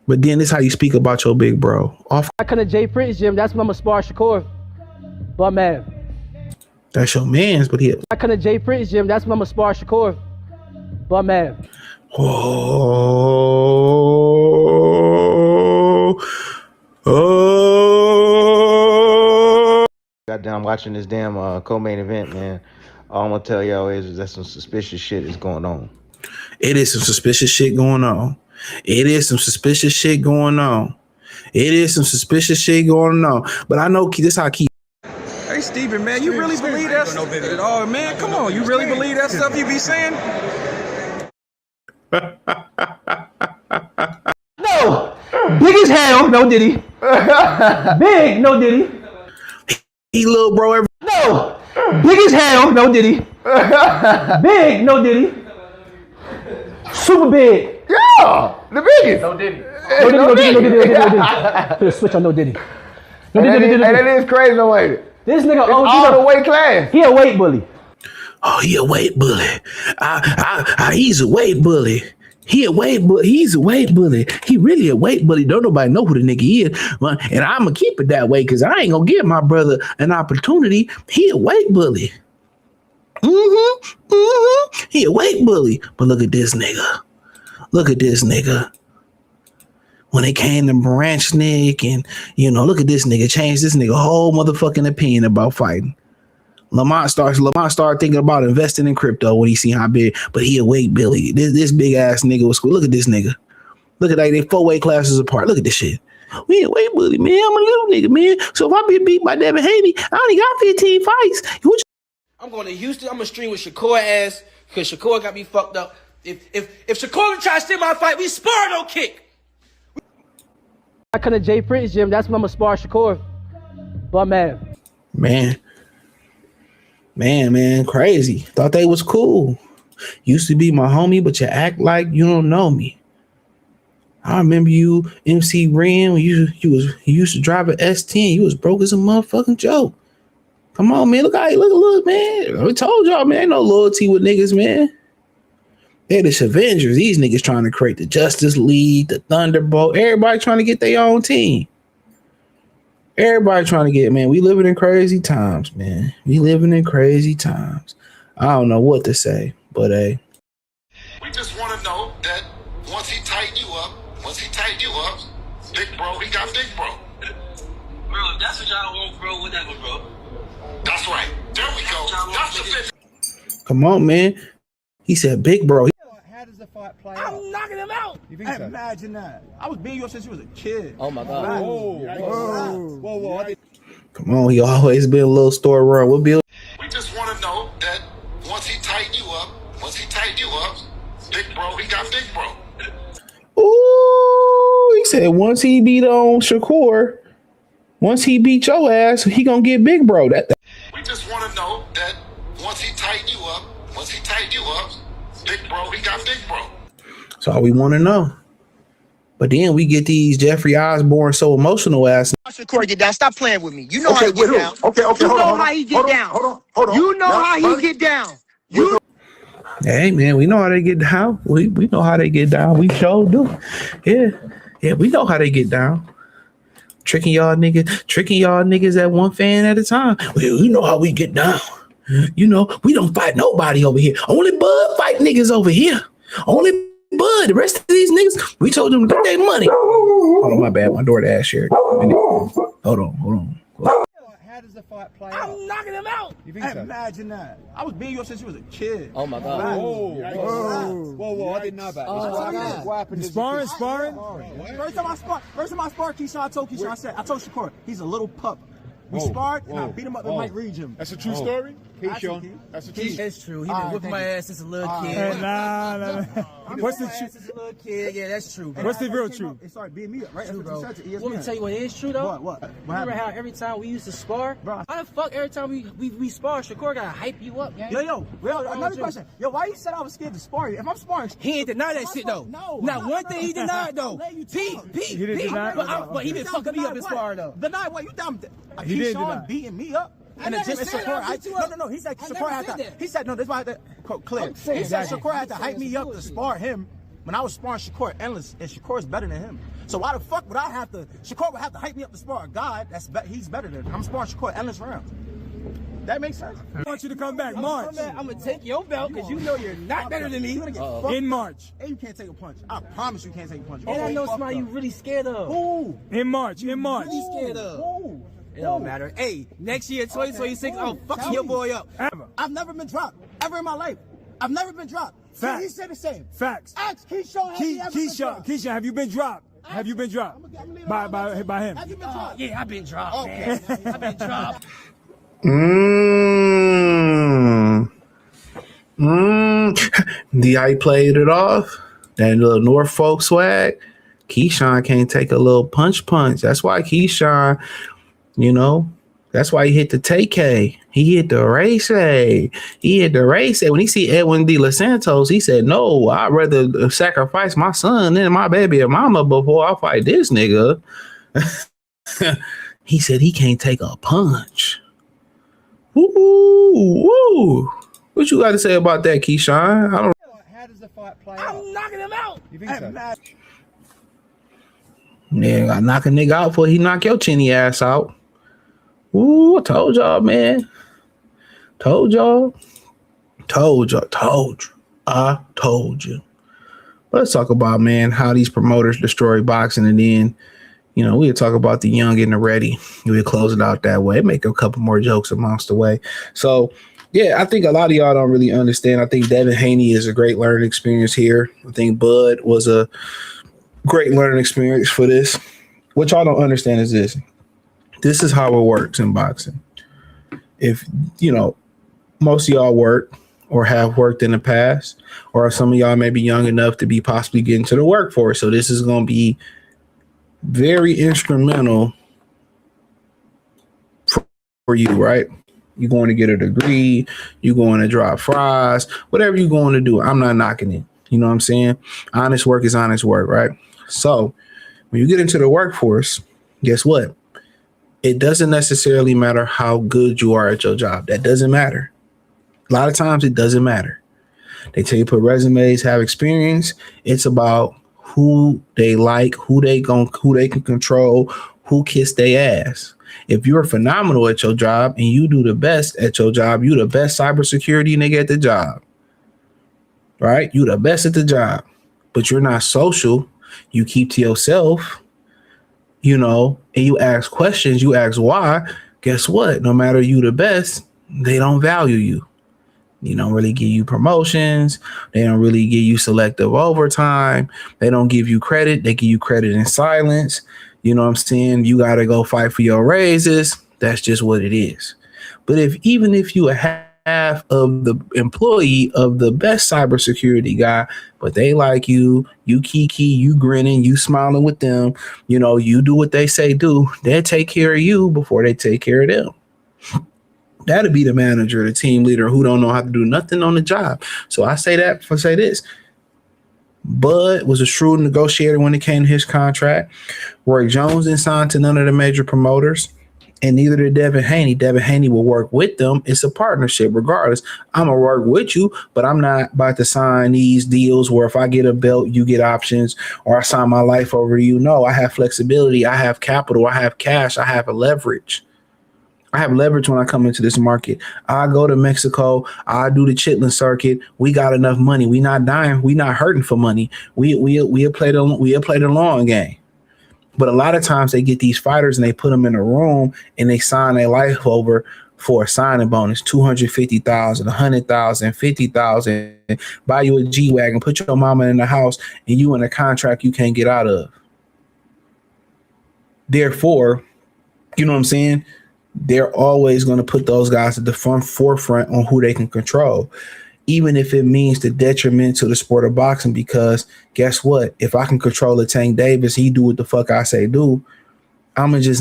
But then this is how you speak about your big bro. I come to Jay Prince gym. That's when I'm gonna spar Shakur. But man, that's your man's. But I come to Jay Prince gym. That's when I'm gonna spar Shakur. But man. Goddamn, watching this damn co-main event, man. All I'm gonna tell y'all is that some suspicious shit is going on. It is some suspicious shit going on. But I know this how Keith. Hey, Steven, man, you really believe that stuff at all, man? Come on, you really believe that stuff you be saying? No! Big as hell, no Diddy. Big, no Diddy. He little bro. No! Big as hell, no Diddy. Big, no Diddy. Super big. Yeah, the biggest. No Diddy. No Diddy. Put a switch on no Diddy. And that is crazy, no way. This nigga all the weight class. He a weight bully. Oh, he a weight bully. He's a weight bully. He's a weight bully. He really a weight bully. Don't nobody know who the nigga is. And I'm going to keep it that way because I ain't going to give my brother an opportunity. He a weight bully. He a weight bully. But look at this nigga. When it came to Branchnick and, look at this nigga. Changed this nigga whole motherfucking opinion about fighting. Lamont started thinking about investing in crypto when he seen how big, but he a weight bully. This big ass nigga was cool. Look at this nigga. Look at that. They 4 weight classes apart. Look at this shit. We ain't weight bully, man. I'm a little nigga, man. So if I be beat by Devin Haney, I only got 15 fights. I'm going to Houston. I'm going to stream with Shakur ass because Shakur got me fucked up. If Shakur try to steal my fight, we spar no kick. I come to Jay Fritz gym. That's when I'm going to spar Shakur. But Man, crazy. Thought they was cool. Used to be my homie, but you act like you don't know me. I remember you, MC Ren, when you used to drive an S10. You was broke as a motherfucking joke. Come on, man. Look, man. I told y'all, man, ain't no loyalty with niggas, man. They're the Avengers. These niggas trying to create the Justice League, the Thunderbolt. Everybody trying to get their own team. Everybody trying to get, man, we living in crazy times, man. We living in crazy times. I don't know what to say, but hey. We just want to know that once he tighten you up, big bro, he got big bro. Bro, if that's what y'all want, bro, whatever, bro. That's right. There we go. That's the Come on, man. He said big bro. How does the fight play out? I'm knocking him out. You think so? Imagine that. I was beating you up since you was a kid. Oh, my God. Whoa. Come on, he always been a little store run. We'll be. We just want to know that once he tighten you up, big bro, he got big bro. Ooh, he said once he beat on Shakur, once he beat your ass, he gonna get big bro. We just want to know that once he tighten you up, big bro, he got big bro. That's all we want to know. But then we get these Jeffrey Osborne so emotional ass. Shakur get down. Stop playing with me. You know how he get down. You know how he get down. Hold on. You know how he get down. Hey man, we know how they get down. We know how they get down. We sure do. Yeah, we know how they get down. Tricking y'all niggas at one fan at a time. We know how we get down. We don't fight nobody over here. Only Bud fight niggas over here. Only Bud. The rest of these niggas, we told them to get their money. Oh, my bad. My DoorDash here. Hold on. How does the fight play out? I'm knocking him out. You think so? Imagine that. I was beating you up since you was a kid. Oh, my God. Whoa. I didn't know about this. What happened? Sparring? First time I sparred Keyshawn, I told Shakur, he's a little pup. We sparred and I beat him up in Mike Reed gym. That's a true story? Keyshawn. That's a true story. It's true. He been whipping my ass since a little kid. Nah. What's the truth? Since a little kid. Yeah, that's true. What's the real truth? It started beating me up, right? True, bro. Let me tell you what is true, though. What? Remember how every time we used to spar? Bro, how the fuck every time we spar, Shakur gotta hype you up, gang? Yo, another question. Yo, why you said I was scared to spar you? If I'm sparring... He ain't deny that shit, though. No. Not one thing he denied, though. Pete. He didn't deny it? But he been fucking me up in sparring, though. Deny what? You dumb. He didn't Keyshawn beating me up? And the gym, Shakur, no. He said Shakur had to. He said no. This is why I had to clear. He said Shakur had to hype me up to spar him when I was sparring Shakur endless, and Shakur is better than him. So why the fuck would I have to? Shakur would have to hype me up to spar a guy he's better than him. I'm sparring Shakur endless rounds. That makes sense. I want you to come back March. I'm gonna take your belt because you know you're not better than me. In March. And you can't take a punch. I promise you can't take a punch. And I know somebody you really scared of. Who? In March. Really scared of. Who? It don't matter. Hey, next year, 2026, I'll fuck your boy up. I've never been dropped. Ever in my life. I've never been dropped. Facts. He said the same. Facts. Ask Keyshawn. Keyshawn, have you been dropped? Have you been dropped? By him? Have you been dropped? Yeah, I've been dropped, man. I've been dropped. D.I. played it off. That little Norfolk swag. Keyshawn can't take a little punch. That's why Keyshawn, that's why he hit the TK. He hit the race A. When he see Edwin De Los Santos, he said, no, I'd rather sacrifice my son than my baby and mama before I fight this nigga. He said he can't take a punch. Woo. What you got to say about that, Keyshawn? I don't. How does the fight play out? I'm knocking him out. You think so? Yeah, I knock a nigga out before he knock your chinny ass out. Ooh, I told y'all, man. Told y'all. I told you. Let's talk about, man, how these promoters destroy boxing, and then, we'll talk about the young and the ready. We'll close it out that way. Make a couple more jokes amongst the way. So, yeah, I think a lot of y'all don't really understand. I think Devin Haney is a great learning experience here. I think Bud was a great learning experience for this. What y'all don't understand is this. This is how it works in boxing. If, most of y'all work or have worked in the past, or some of y'all may be young enough to be possibly getting to the workforce. So this is going to be very instrumental for you, right? You're going to get a degree, you're going to drop fries, whatever you're going to do. I'm not knocking it. You know what I'm saying? Honest work is honest work, right? So when you get into the workforce, guess what? It doesn't necessarily matter how good you are at your job. That doesn't matter. A lot of times it doesn't matter. They tell you put resumes, have experience. It's about who they like, who they can control, who kiss their ass. If you're phenomenal at your job and you do the best at your job, you the best cybersecurity nigga at the job, right? You the best at the job, but you're not social. You keep to yourself, and you ask questions, you ask why. Guess what? No matter you the best, they don't value you. They don't really give you promotions. They don't really give you selective overtime. They don't give you credit. They give you credit in silence. You know what I'm saying? You got to go fight for your raises. That's just what it is. But even if you half of the employee of the best cybersecurity guy, but they like you kiki, you grinning, you smiling with them, you do what they say do, they'll take care of you before they take care of them. That'll be the manager, the team leader who don't know how to do nothing on the job. So I say that for say this. Bud was a shrewd negotiator when it came to his contract. Roy Jones didn't sign to none of the major promoters, and neither did Devin Haney. Devin Haney will work with them. It's a partnership regardless. I'm going to work with you, but I'm not about to sign these deals where if I get a belt, you get options, or I sign my life over to you. No, I have flexibility. I have capital. I have cash. I have a leverage. I have leverage when I come into this market. I go to Mexico. I do the Chitlin circuit. We got enough money. We not dying. We not hurting for money. We'll play the long game. But a lot of times they get these fighters and they put them in a room and they sign their life over for a signing bonus, $250,000, $100,000, $50,000. Buy you a G-Wagon, put your mama in the house, and you in a contract you can't get out of. Therefore, you know what I'm saying? They're always going to put those guys at the forefront on who they can control, even if it means the detriment to the sport of boxing. Because guess what? If I can control a Tank Davis, he do what the fuck I say do.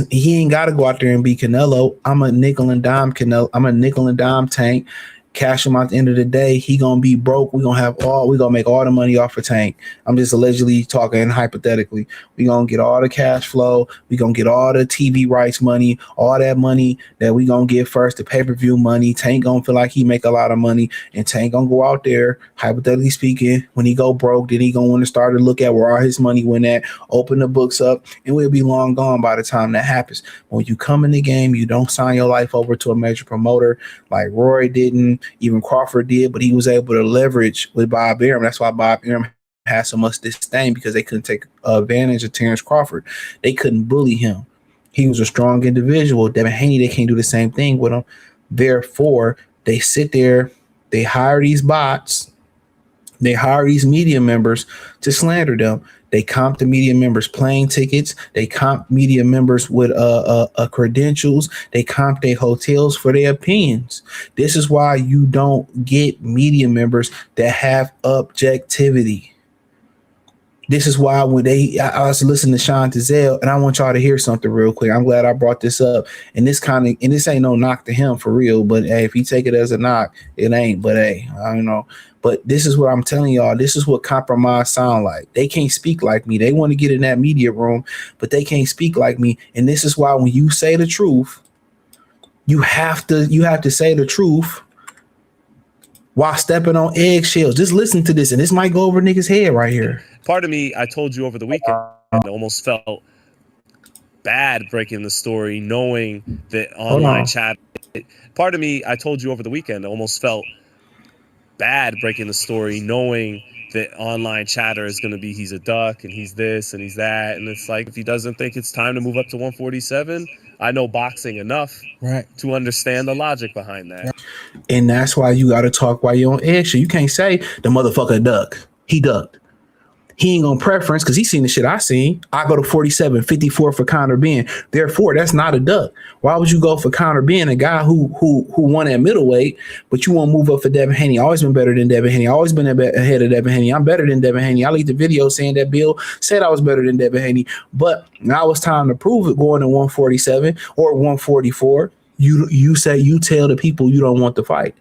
He ain't got to go out there and be Canelo. I'm a nickel and dime Canelo. I'm a nickel and dime Tank. Cash him out at the end of the day. He gonna be broke. We're gonna make all the money off of Tank. I'm just allegedly talking hypothetically. We're gonna get all the cash flow. We're gonna get all the TV rights money, all that money that we gonna get first, the pay-per-view money. Tank gonna feel like he make a lot of money, and Tank gonna go out there, hypothetically speaking, when he go broke, then he gonna want to start to look at where all his money went at, open the books up, and we'll be long gone by the time that happens. When you come in the game, you don't sign your life over to a major promoter like Roy didn't. Even Crawford did, but he was able to leverage with Bob Arum. That's why Bob Arum had so much disdain, because they couldn't take advantage of Terrence Crawford. They couldn't bully him. He was a strong individual. Devin Haney, they can't do the same thing with him. Therefore, they sit there, they hire these bots, they hire these media members to slander them. They comp the media members plane tickets. They comp media members with credentials. They comp their hotels for their opinions. This is why you don't get media members that have objectivity. This is why when I was listening to Sean Tizell, and I want y'all to hear something real quick. I'm glad I brought this up. And this ain't no knock to him for real, but hey, if you take it as a knock, it ain't. But hey, I don't know. But this is what I'm telling y'all. This is what compromise sound like. They can't speak like me. They want to get in that media room, but they can't speak like me. And this is why when you say the truth, you have to say the truth while stepping on eggshells. Just listen to this, and this might go over niggas' head right here. Part of me, I told you over the weekend, I almost felt bad breaking the story, knowing that online chat. Part of me, I told you over the weekend, I almost felt bad breaking the story, knowing that online chatter is going to be he's a duck and he's this and he's that. And it's like, if he doesn't think it's time to move up to 147, I know boxing enough to understand the logic behind that. And that's why you got to talk while you're on eggshell. You can't say the motherfucker duck. He ducked. He ain't gonna preference because he seen the shit I seen. I go to 47, 54 for Conor Benn. Therefore, that's not a duck. Why would you go for Conor Benn, a guy who won at middleweight, but you won't move up for Devin Haney? Always been better than Devin Haney. Always been ahead of Devin Haney. I'm better than Devin Haney. I leaked the video saying that Bill said I was better than Devin Haney, but now it's time to prove it. Going to 147 or 144. You say, you tell the people you don't want to fight.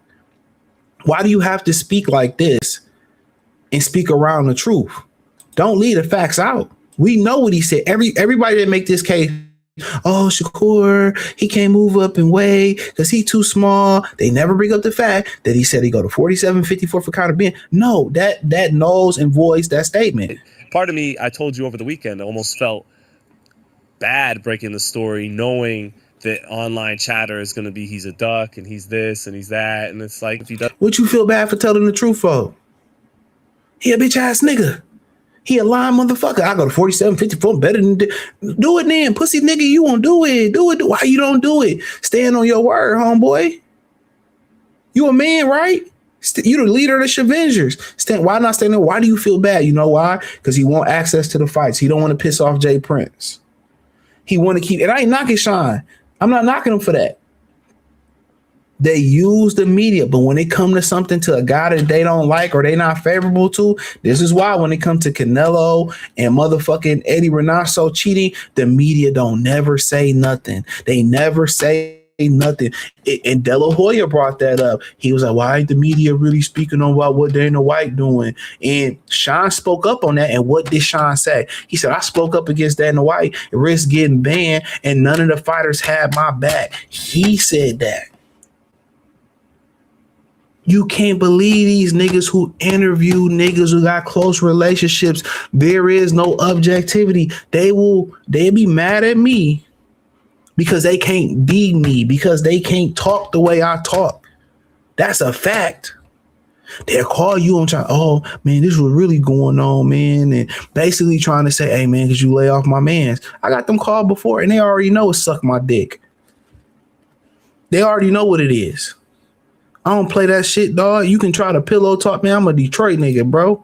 Why do you have to speak like this and speak around the truth? Don't leave the facts out. We know what he said. Everybody that make this case, oh, Shakur, he can't move up and weigh because he too small. They never bring up the fact that he said he go to 47, 54 for Conor Benn. No, that nulls and voids that statement. Part of me, I told you over the weekend, I almost felt bad breaking the story, knowing that online chatter is going to be he's a duck and he's this and he's that. And it's like, if he does. What you feel bad for telling the truth for? He a bitch ass nigga. He a lying motherfucker. I go to 47, 54, better than do it then. Pussy nigga, you won't do it. Do it. Why you don't do it? Stand on your word, homeboy. You a man, right? You the leader of the Avengers. Why not stand there? Why do you feel bad? You know why? Because he want access to the fights. He don't want to piss off Jay Prince. He want to keep, and I ain't knocking Sean. I'm not knocking him for that. They use the media, but when it come to something to a guy that they don't like or they not favorable to, this is why when it comes to Canelo and motherfucking Eddie Renato cheating, the media don't never say nothing. They never say nothing. And De La Hoya brought that up. He was like, why ain't the media really speaking on what Dana White doing? And Sean spoke up on that. And what did Sean say? He said, I spoke up against Dana White, risk getting banned, and none of the fighters had my back. He said that. You can't believe these niggas who interview niggas who got close relationships. There is no objectivity. They'll be mad at me because they can't be me, because they can't talk the way I talk. That's a fact. They'll call you and try, oh man, this was really going on, man. And basically trying to say, hey man, could you lay off my mans? I got them called before and they already know it's suck my dick. They already know what it is. I don't play that shit, dog. You can try to pillow talk, man. I'm a Detroit nigga, bro.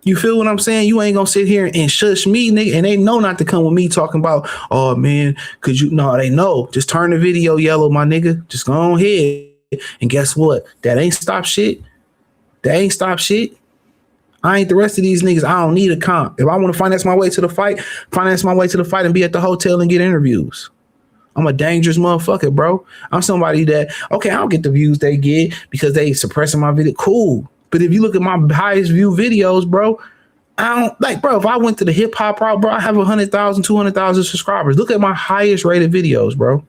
You feel what I'm saying? You ain't gonna sit here and shush me, nigga. And they know not to come with me talking about, oh man, could you? No, they know. Just turn the video yellow, my nigga. Just go on ahead. And guess what? That ain't stop shit. That ain't stop shit. I ain't the rest of these niggas. I don't need a comp. If I want to finance my way to the fight and be at the hotel and get interviews. I'm a dangerous motherfucker, bro. I'm somebody that, okay, I don't get the views they get because they suppressing my video. Cool. But if you look at my highest view videos, bro, I don't like, bro, if I went to the hip hop route, bro, I have 100,000, 200,000 subscribers. Look at my highest rated videos, bro.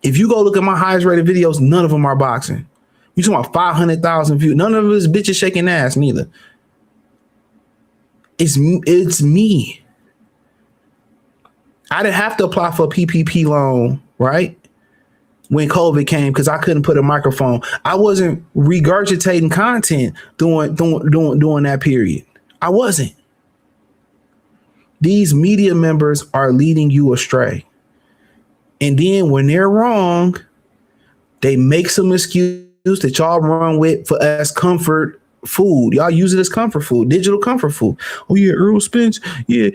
If you go look at my highest rated videos, none of them are boxing. You talking about 500,000 views. None of them is bitches shaking ass, neither. It's me. I didn't have to apply for a PPP loan, right? When COVID came, because I couldn't put a microphone. I wasn't regurgitating content during that period. I wasn't. These media members are leading you astray. And then when they're wrong, they make some excuse that y'all run with for as comfort food. Y'all use it as comfort food, digital comfort food. Oh yeah, Earl Spence. Yeah,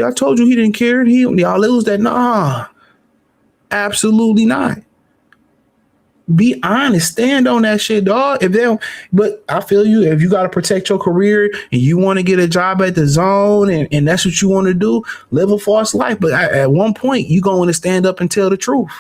I told you he didn't care. Y'all lose that. Nah, absolutely not. Be honest. Stand on that shit, dog. But I feel you. If you got to protect your career and you want to get a job at the Zone and that's what you want to do, live a false life. But at one point, you going to stand up and tell the truth.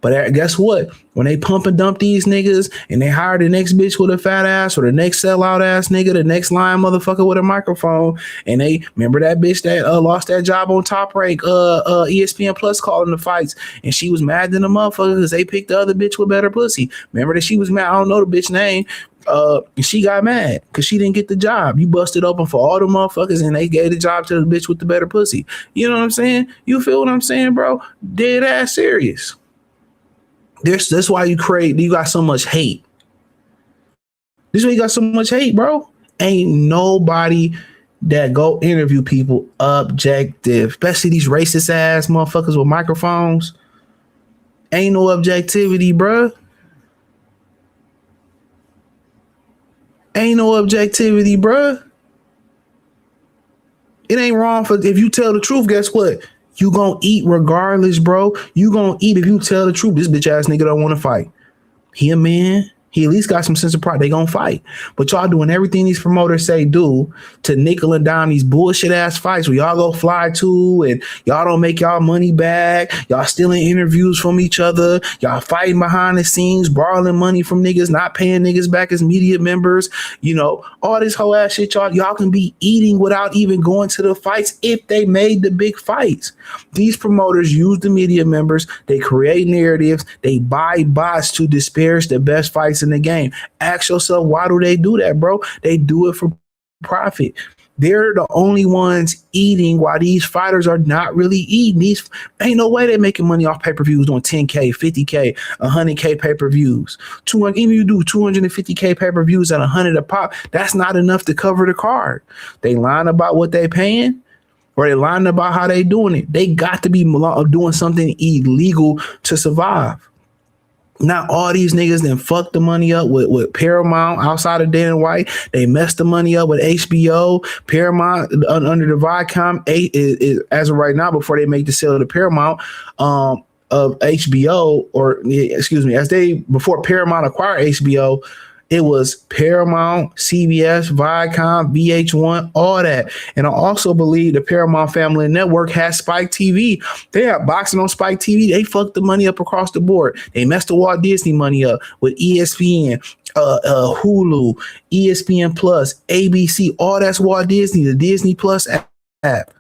But guess what? When they pump and dump these niggas and they hire the next bitch with a fat ass or the next sellout ass nigga, the next lying motherfucker with a microphone, and they remember that bitch that lost that job on Top Rank, ESPN Plus calling the fights, and she was mad than a motherfucker because they picked the other bitch with better pussy. Remember that she was mad. I don't know the bitch name. She got mad because she didn't get the job. You busted open for all the motherfuckers and they gave the job to the bitch with the better pussy. You know what I'm saying? You feel what I'm saying, bro? Dead ass serious. That's why you got so much hate. This is why you got so much hate, bro. Ain't nobody that go interview people objective, especially these racist ass motherfuckers with microphones. Ain't no objectivity, bro. Ain't no objectivity, bro. It ain't wrong if you tell the truth. Guess what? You gonna eat regardless, bro. You gonna eat if you tell the truth. This bitch ass nigga don't want to fight. He a man. He at least got some sense of pride. They gonna fight. But y'all doing everything these promoters say do to nickel and dime these bullshit ass fights where y'all go fly to and y'all don't make y'all money back. Y'all stealing interviews from each other. Y'all fighting behind the scenes, borrowing money from niggas, not paying niggas back as media members. You know, all this whole ass shit y'all can be eating without even going to the fights if they made the big fights. These promoters use the media members. They create narratives. They buy bots to disparage the best fights in the game. Ask yourself, why do they do that, bro? They do it for profit. They're the only ones eating while these fighters are not really eating. These ain't no way they're making money off pay-per-views doing 10K, 50K, 100K pay-per-views. Even if you do 250K pay-per-views at 100 a pop, that's not enough to cover the card. They lying about what they paying, or they lying about how they doing it. They got to be doing something illegal to survive. Not all these niggas then fucked the money up with Paramount outside of Dan White. They messed the money up with HBO. Paramount under the Viacom as of right now, before they make the sale to Paramount of HBO, before Paramount acquired HBO, it was Paramount, CBS, Viacom, VH1, all that. And I also believe the Paramount Family Network has Spike TV. They have boxing on Spike TV. They fucked the money up across the board. They messed the Walt Disney money up with ESPN, Hulu, ESPN Plus, ABC. All that's Walt Disney, the Disney Plus app.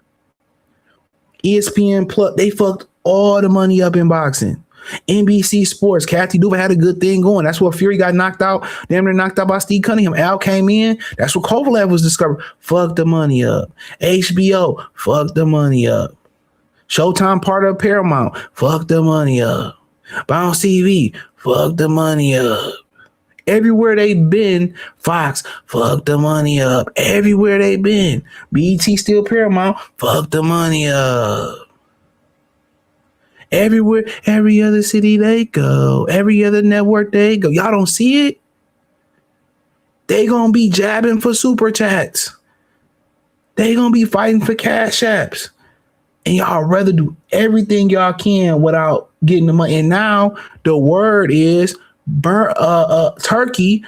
ESPN Plus, they fucked all the money up in boxing. NBC Sports, Kathy Duva had a good thing going. That's what Fury got knocked out. Damn near knocked out by Steve Cunningham. Al came in. That's what Kovalev was discovered. Fuck the money up. HBO, fuck the money up. Showtime part of Paramount, fuck the money up. Bounce TV, fuck the money up. Everywhere they've been, Fox, fuck the money up. Everywhere they've been. BET still Paramount, fuck the money up. Everywhere, every other city they go, every other network they go. Y'all don't see it? They gonna be jabbing for super chats. They gonna be fighting for cash apps. And y'all rather do everything y'all can without getting the money. And now the word is Turkey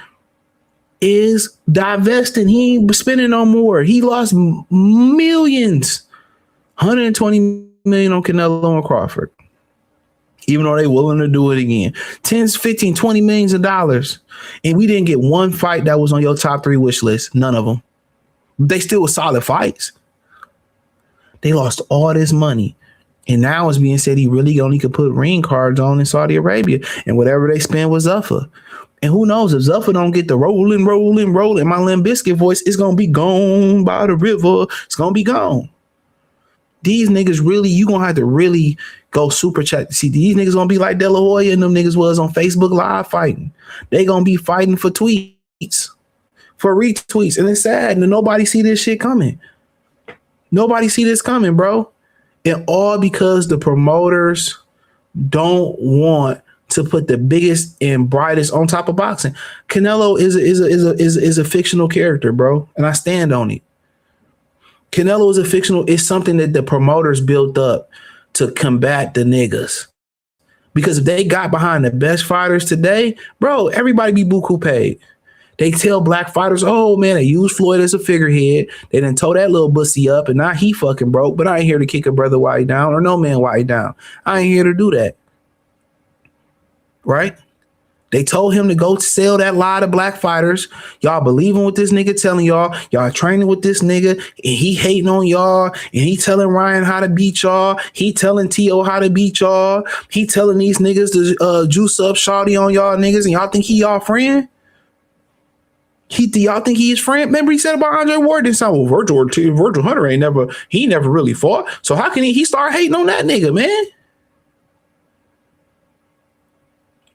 is divesting. He ain't spending no more. He lost millions. 120 million on Canelo and Crawford. Even though they willing to do it again. 10, 15, 20 millions of dollars. And we didn't get one fight that was on your top 3 wish list. None of them. They still were solid fights. They lost all this money. And now it's being said he really only could put ring cards on in Saudi Arabia. And whatever they spend was Zuffa. And who knows, if Zuffa don't get the rolling, my Limp Bizkit voice, it's going to be gone by the river. It's going to be gone. These niggas really, you going to have to really go super chat. See, these niggas going to be like De La Hoya and them niggas was on Facebook Live fighting. They going to be fighting for tweets, for retweets. And it's sad. And nobody see this shit coming. Nobody see this coming, bro. And all because the promoters don't want to put the biggest and brightest on top of boxing. Canelo is a fictional character, bro. And I stand on it. Canelo is a fictional, it's something that the promoters built up to combat the niggas. Because if they got behind the best fighters today, bro, everybody be buku paid. They tell black fighters, oh man, they use Floyd as a figurehead. They done tow that little bussy up and now he fucking broke, but I ain't here to kick a brother while he down or no man while he down. I ain't here to do that. right? They told him to go sell that lie to black fighters. Y'all believing what this nigga telling y'all. Y'all training with this nigga, and he hating on y'all, and he telling Ryan how to beat y'all. He telling T.O. how to beat y'all. He telling these niggas to juice up shawty on y'all niggas, and y'all think he y'all friend? Y'all think he his friend? Remember he said about Andre Ward this time, well, Virgil Hunter he never really fought. So how can he start hating on that nigga, man?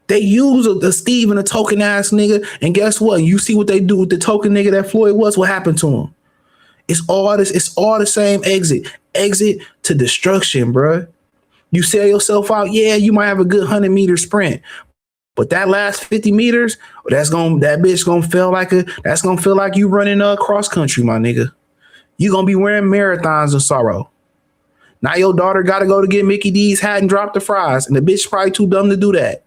They use a Steve and a token ass nigga, and guess what? You see what they do with the token nigga that Floyd was? What happened to him? It's all the same exit to destruction, bruh. You sell yourself out, yeah, you might have a good 100-meter sprint, but that last 50 meters, that's gonna feel like you running cross country, my nigga. You gonna be wearing marathons in sorrow. Now your daughter gotta go to get Mickey D's hat and drop the fries, and the bitch probably too dumb to do that.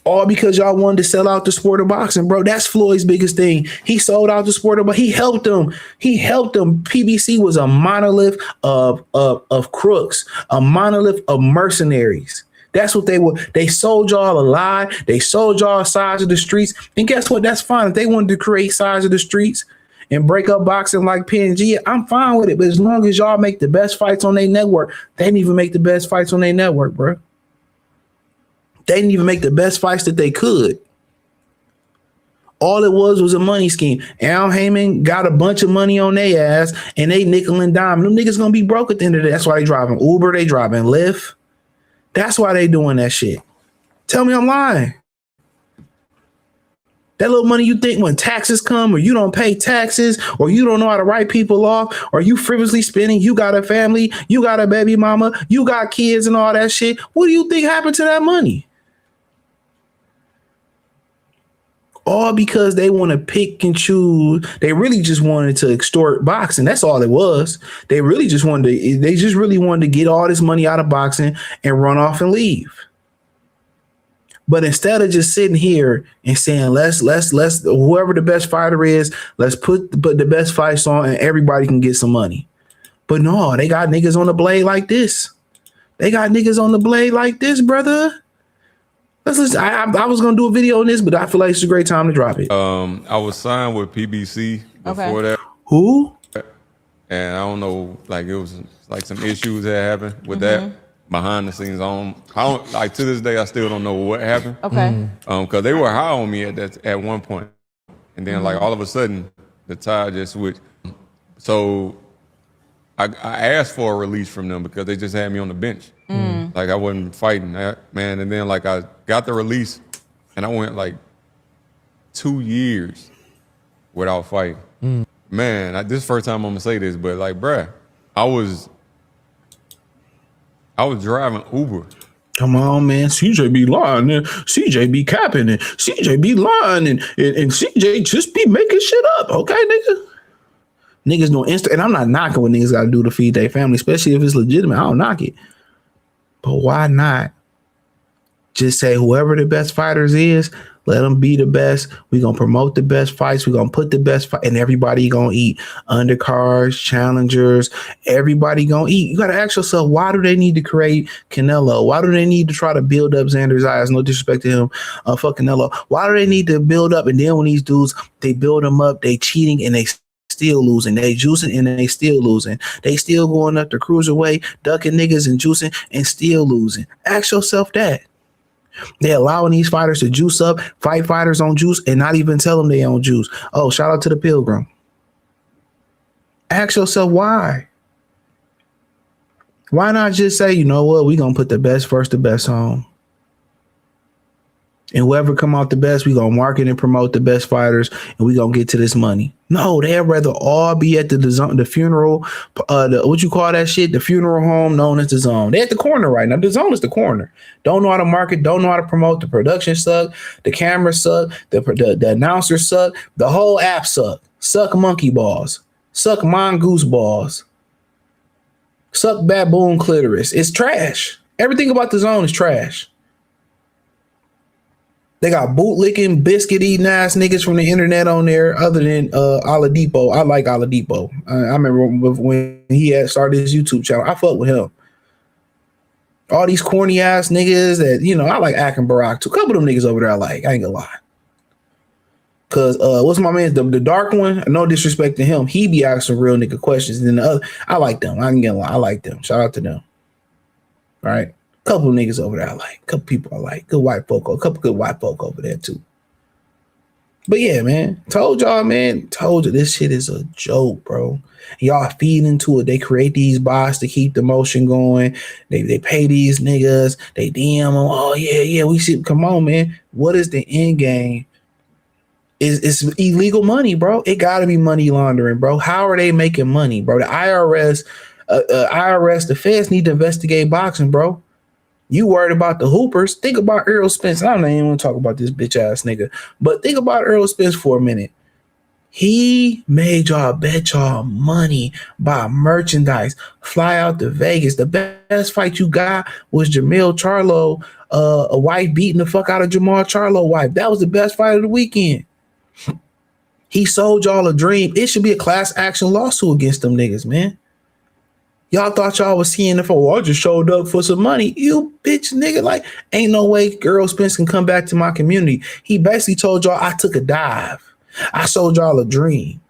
All because y'all wanted to sell out the sport of boxing, bro. That's Floyd's biggest thing. He sold out the sport of boxing. He helped them. PBC was a monolith of crooks, a monolith of mercenaries. That's what they were. They sold y'all a lie. They sold y'all sides of the streets. And guess what? That's fine. If they wanted to create sides of the streets and break up boxing like PNG, I'm fine with it. But as long as y'all make the best fights on their network, they didn't even make the best fights on their network, bro. They didn't even make the best fights that they could. All it was a money scheme. Al Heyman got a bunch of money on their ass, and they nickel and dime. Them niggas gonna be broke at the end of the day. That's why they driving Uber, they driving Lyft. That's why they doing that shit. Tell me I'm lying. That little money you think when taxes come, or you don't pay taxes, or you don't know how to write people off, or you frivolously spending, you got a family, you got a baby mama, you got kids and all that shit. What do you think happened to that money? All because they want to pick and choose. They really just wanted to extort boxing. That's all it was. They just really wanted to get all this money out of boxing and run off and leave. But instead of just sitting here and saying, let's whoever the best fighter is, let's put the best fights on and everybody can get some money. But no, they got niggas on the blade like this. Brother. Let's listen. I was gonna do a video on this, but I feel like it's a great time to drop it. I was signed with PBC before that. Who? And I don't know, like it was like some issues that happened with that behind the scenes. I don't like to this day. I still don't know what happened. Okay. Because they were high on me at one point, and then like all of a sudden the tide just switched. So I asked for a release from them because they just had me on the bench. Like I wasn't fighting, man. And then like I got the release, and I went like 2 years without fighting. Man, this is the first time I'm gonna say this, but like, bruh, I was driving Uber. Come on, man. CJ be lying, and CJ be capping, and CJ be lying, and CJ just be making shit up. Okay, nigga. Niggas doing and I'm not knocking what niggas gotta do to feed their family, especially if it's legitimate. I don't knock it. But why not just say whoever the best fighters is, let them be the best. We're going to promote the best fights. We're going to put the best fight, and everybody going to eat. Undercards, challengers, everybody going to eat. You got to ask yourself, why do they need to create Canelo? Why do they need to try to build up Xander Zayas? No disrespect to him, fuck Canelo. Why do they need to build up? And then when these dudes, they build them up, they cheating and they still losing. They juicing and they still losing. They still going up the cruiserweight, ducking niggas and juicing and still losing. Ask yourself that. They allowing these fighters to juice up, fight fighters on juice, and not even tell them they on juice. Oh, shout out to the Pilgrim. Ask yourself why. Why not just say, you know what, we gonna put the best first, the best on. And whoever come out the best, we gonna market and promote the best fighters, and we gonna get to this money. No, they'd rather all be at the funeral, what you call that shit? The funeral home known as the Zone. They at the corner right now. The Zone is the corner. Don't know how to market, don't know how to promote. The production suck, the cameras suck, the announcers suck, the whole app suck. Suck monkey balls, suck mongoose balls, suck baboon clitoris. It's trash. Everything about the Zone is trash. They got bootlicking, biscuit eating ass niggas from the internet on there. Other than Oladipo, I like Oladipo. I remember when he had started his YouTube channel. I fuck with him. All these corny ass niggas that, you know, I like Ak and Barack too. A couple of them niggas over there I like. I ain't gonna lie. Cause what's my man? The dark one, no disrespect to him. He be asking real nigga questions. And then the other, I like them. I ain't gonna lie. I like them. Shout out to them. All right. Couple of niggas over there I like. Couple people I like. Good white folk. A couple good white folk over there too. But yeah, man. Told y'all, man. Told you this shit is a joke, bro. Y'all feed into it. They create these bots to keep the motion going. They pay these niggas. They DM them. Oh, yeah, we should. Come on, man. What is the end game? It's illegal money, bro. It got to be money laundering, bro. How are they making money, bro? The IRS, the feds need to investigate boxing, bro. You worried about the hoopers? Think about Earl Spence. I don't even want to talk about this bitch ass nigga, but think about Earl Spence for a minute. He made y'all bet y'all money, buy merchandise, fly out to Vegas. The best fight you got was Jamil Charlo, a wife beating the fuck out of Jamal Charlo wife. That was the best fight of the weekend. He sold y'all a dream. It should be a class action lawsuit against them niggas, man. Y'all thought y'all was seeing if I just showed up for some money. You bitch nigga, like, ain't no way Earl Spence can come back to my community. He basically told y'all I took a dive. I sold y'all a dream.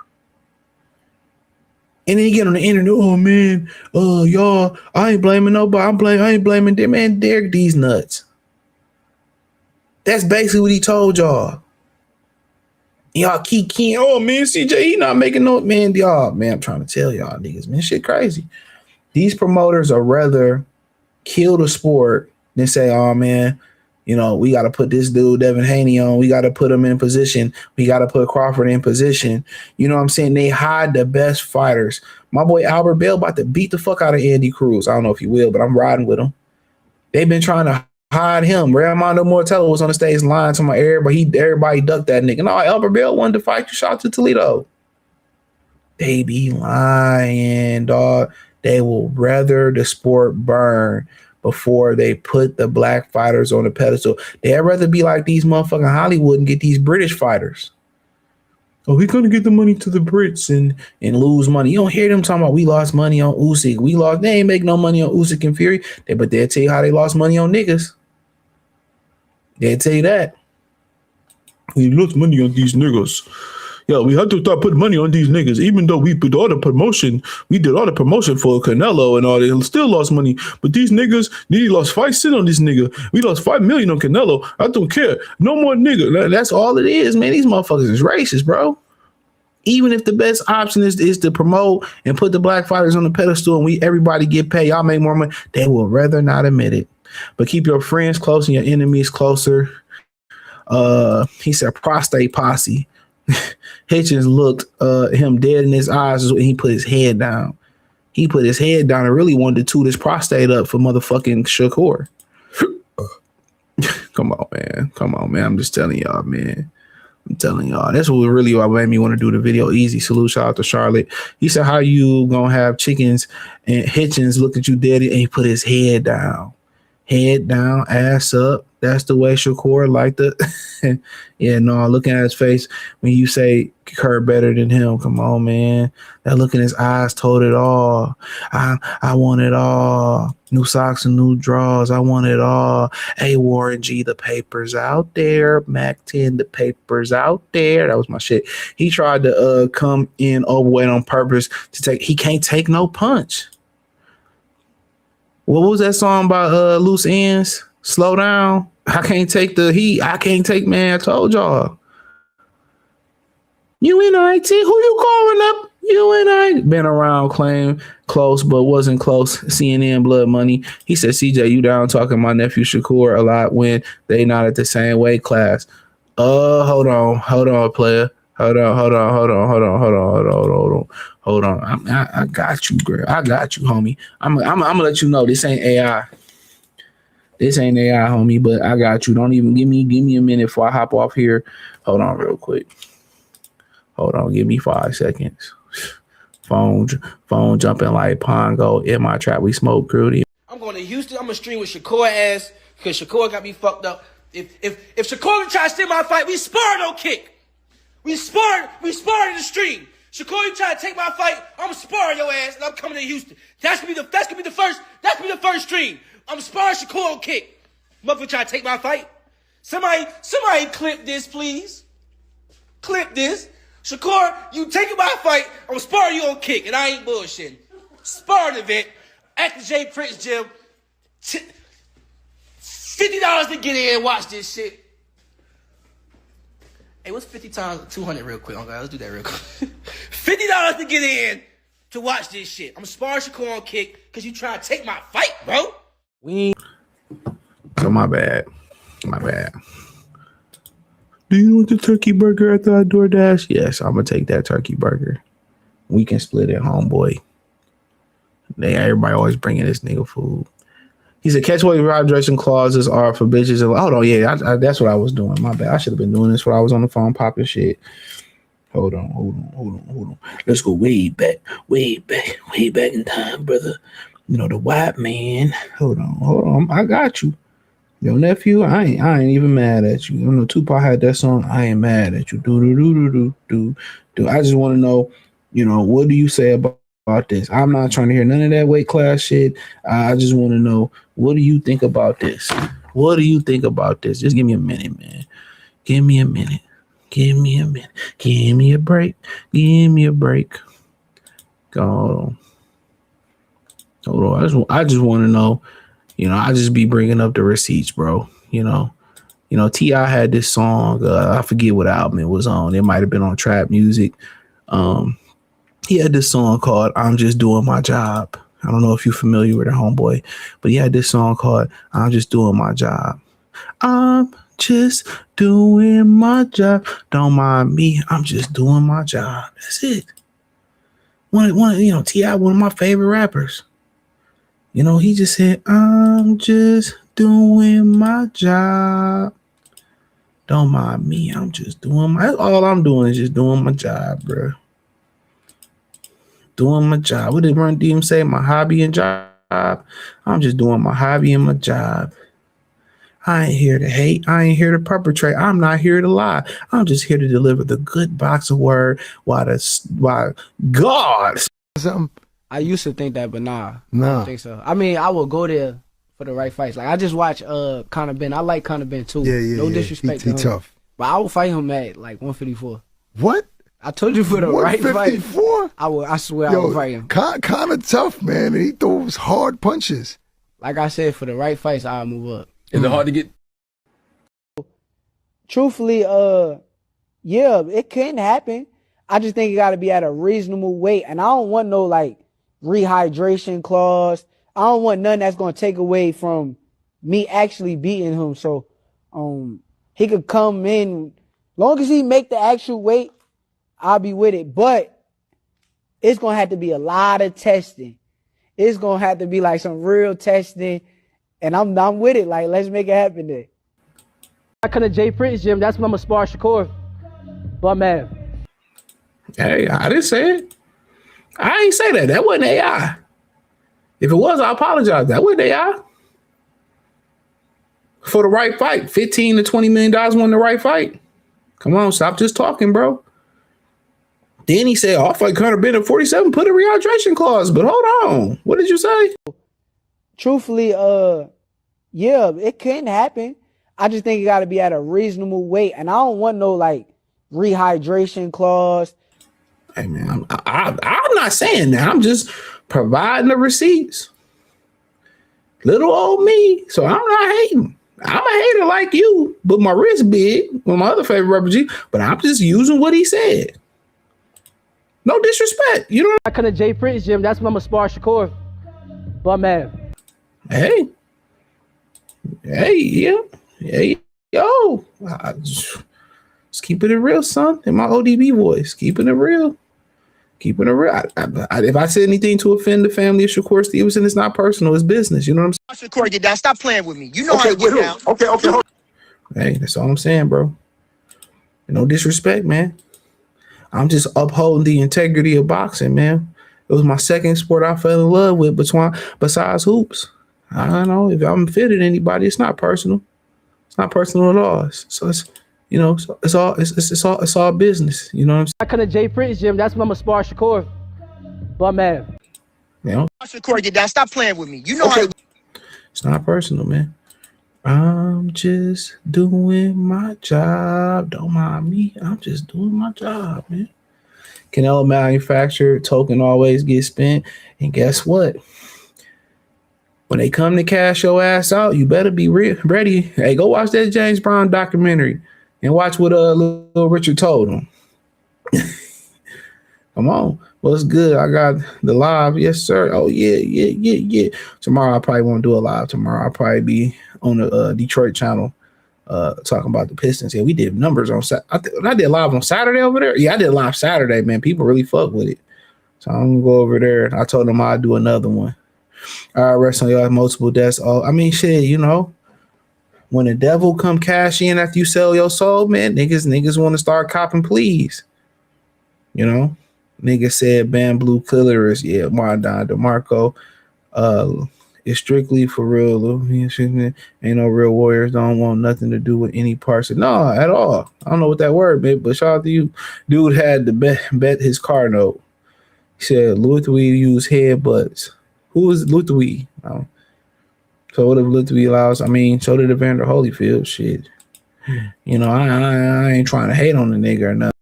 And then you get on the internet, oh man, y'all, I ain't blaming nobody. I ain't blaming them, man. Derek these nuts. That's basically what he told y'all. Y'all keep keying, oh man, CJ, he not making no, man, y'all, man, I'm trying to tell y'all niggas, man, shit crazy. These promoters are rather kill the sport than say, oh man, you know, we got to put this dude, Devin Haney, on. We got to put him in position. We got to put Crawford in position. You know what I'm saying? They hide the best fighters. My boy Albert Bell about to beat the fuck out of Andy Cruz. I don't know if he will, but I'm riding with him. They've been trying to hide him. Raimondo Mortello was on the stage lying to my everybody ducked that nigga. No, Albert Bell wanted to fight you. Shout to Toledo. They be lying, dog. They will rather the sport burn before they put the black fighters on the pedestal. They'd rather be like these motherfucking Hollywood and get these British fighters. Oh, we're going to get the money to the Brits and lose money. You don't hear them talking about we lost money on Usyk. They ain't make no money on Usyk and Fury. But they'll tell you how they lost money on niggas. They'll tell you that. We lost money on these niggas. Yeah, we had to start putting money on these niggas, even though we did all the promotion for Canelo and all that, still lost money. But these niggas, they lost 5 cents on this nigga. We lost $5 million on Canelo. I don't care. No more nigga. That's all it is, man. These motherfuckers is racist, bro. Even if the best option is to promote and put the black fighters on the pedestal and everybody get paid, y'all make more money, they will rather not admit it. But keep your friends close and your enemies closer. He said prostate posse. Hitchens looked him dead in his eyes and he put his head down. He put his head down and really wanted to toot his prostate up for motherfucking Shakur. Come on, man. I'm just telling y'all, man. I'm telling y'all. That's what really made me want to do the video. Easy salute. Shout out to Charlotte. He said, how you gonna have chickens? And Hitchens looked at you dead and he put his head down. Head down, ass up. That's the way Shakur liked it. Yeah, no, looking at his face when you say Kerr better than him. Come on, man. That look in his eyes told it all. I want it all. New socks and new drawers. I want it all. Hey, Warren G, the paper's out there. Mac 10, the paper's out there. That was my shit. He tried to come in overweight on purpose he can't take no punch. What was that song by Loose Ends? Slow down. I can't take the heat. I can't take, man. I told y'all. UNIT, who you calling up? UNIT. Been around, claim close, but wasn't close. CNN blood money. He said, CJ, you down talking my nephew Shakur a lot when they not at the same weight class. Hold on, player. Hold on. I got you, girl. I got you, homie. I'm gonna let you know this ain't AI. This ain't AI, homie, but I got you. Don't even give me a minute before I hop off here. Hold on real quick. Hold on, give me 5 seconds. Phone jumping like Pongo in my trap. We smoke Grudy. I'm going to Houston. I'm gonna stream with Shakur ass because Shakur got me fucked up. If Shakur try to steal my fight, we spar, no kick. We spar in the stream. Shakur, you try to take my fight, I'm sparring your ass, and I'm coming to Houston. That's gonna be the first stream. I'm sparring Shakur on kick. Motherfucker try to take my fight. Somebody clip this, please. Clip this. Shakur, you taking my fight. I'm sparring you on kick, and I ain't bullshitting. Sparring event at the J Prince gym. $50 to get in and watch this shit. Hey, what's 50 times 200 real quick? Okay, let's do that real quick. $50 to get in to watch this shit. I'm sparring Shakur on kick because you trying to take my fight, bro. So my bad. Do you want the turkey burger after I DoorDash? Yes, I'm gonna take that turkey burger. We can split it, homeboy. Everybody always bringing this nigga food. He said, catchweight hydration clauses are for bitches. Hold on, yeah, that's what I was doing. My bad. I should have been doing this while I was on the phone popping shit. Hold on. Let's go way back in time, brother. You know, the white man. Hold on. I got you. Yo, nephew, I ain't even mad at you. You know, Tupac had that song, I ain't mad at you. Do. I just want to know, you know, what do you say about this? I'm not trying to hear none of that weight class shit. I just want to know, what do you think about this? Just give me a minute, man. Give me a minute. Give me a break. Go. Hold on. I just want to know. You know, I just be bringing up the receipts, bro. You know, T.I. had this song. I forget what album it was on. It might have been on Trap Music. He had this song called "I'm Just Doing My Job." I don't know if you're familiar with it, homeboy, but he had this song called "I'm Just Doing My Job." I'm just doing my job. Don't mind me. I'm just doing my job. That's it. T.I., one of my favorite rappers. You know, he just said, I'm just doing my job. Don't mind me. I'm just doing all I'm doing is just doing my job, bro. Doing my job. What did Run DM say? My hobby and job. I'm just doing my hobby and my job. I ain't here to hate. I ain't here to perpetrate. I'm not here to lie. I'm just here to deliver the good box of word while God. I used to think that, but nah. I don't think so. I mean, I will go there for the right fights. Like, I just watch Conor Ben. I like Conor Ben too. Yeah. No disrespect to him. He tough. But I will fight him at like 154. What? I told you for the right fight. 154? I swear I will fight him. Conor tough, man. He throws hard punches. Like I said, for the right fights, I'll move up. Is it hard to get? Truthfully, yeah, it can happen. I just think it got to be at a reasonable weight, and I don't want no like rehydration clause. I don't want nothing that's gonna take away from me actually beating him. So, he could come in, long as he make the actual weight, I'll be with it. But it's gonna have to be a lot of testing. It's gonna have to be like some real testing, and I'm with it. Like, let's make it happen there. I come to J Prince gym. That's when I'm gonna spar Shakur. But man, hey, I didn't say it. I ain't say that. That wasn't AI. If it was, I apologize. That wasn't AI. For the right fight, $15 to $20 million won the right fight. Come on, stop just talking, bro. Then he said, I'll fight Conor Ben at 47, put a rehydration clause. But hold on. What did you say? Truthfully, yeah, it can happen. I just think it got to be at a reasonable weight. And I don't want no like rehydration clause. Hey, man, I'm not saying that. I'm just providing the receipts. Little old me. So I'm not hating. I'm a hater like you, but my wrist big with my other favorite rapper G. But I'm just using what he said. No disrespect. You know. I come to J Prince gym. That's when I'm gonna spar Shakur. But man, hey, yeah, hey, yo, just keeping it real, son. In my ODB voice, keeping it real. Keeping it real. If I said anything to offend the family of Shakur Stevenson, it's not personal. It's business. You know what I'm saying? Shakur, get down. Stop playing with me. You know how to get down. Okay. Hold. Hey, that's all I'm saying, bro. No disrespect, man. I'm just upholding the integrity of boxing, man. It was my second sport I fell in love with besides hoops. I don't know if I'm fitting anybody. It's not personal. It's not personal at all. So it's. You know, so it's all business. You know what I'm saying? I come to J Prince gym. That's when I'm gonna spar Shakur. But man, you know, Shakur, get down. Stop playing with me. You know how to. It's not personal, man. I'm just doing my job. Don't mind me. I'm just doing my job, man. Canelo manufactured token always gets spent. And guess what? When they come to cash your ass out, you better be ready. Hey, go watch that James Brown documentary and watch what Little Richard told him. Come on. What's good? I got the live. Yes, sir. Oh, yeah. Tomorrow I probably won't do a live. Tomorrow I'll probably be on the Detroit channel talking about the Pistons. Yeah, we did numbers on Saturday. I did live on Saturday over there. Yeah, I did live Saturday, man. People really fuck with it. So I'm going to go over there. I told them I'd do another one. All right, rest on y'all multiple deaths. Oh, I mean, shit, you know, when the devil come cash in after you sell your soul, man, niggas want to start copping please. You know? Nigga said ban blue clitoris. Yeah, Mardon DeMarco. It's strictly for real. Ain't no real warriors. Don't want nothing to do with any person. No, at all. I don't know what that word meant, but shout out to you. Dude had to bet his car note. He said Louis use headbutts. Who is Louis? So what if Louis allows? I mean, so did Evander Holyfield. Shit. You know, I ain't trying to hate on the nigga or nothing.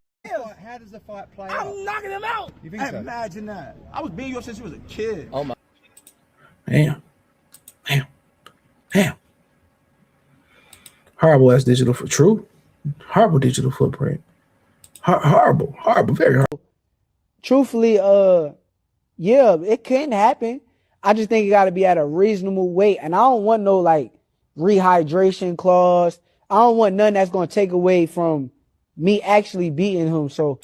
How does the fight play out? I'm knocking him out. You think so? Imagine that. I was being you since you was a kid. Oh my. Damn. Horrible ass digital true. Horrible digital footprint. Horrible, very horrible. Truthfully, yeah, it can happen. I just think it got to be at a reasonable weight, and I don't want no like rehydration clause. I don't want nothing that's gonna take away from me actually beating him. So,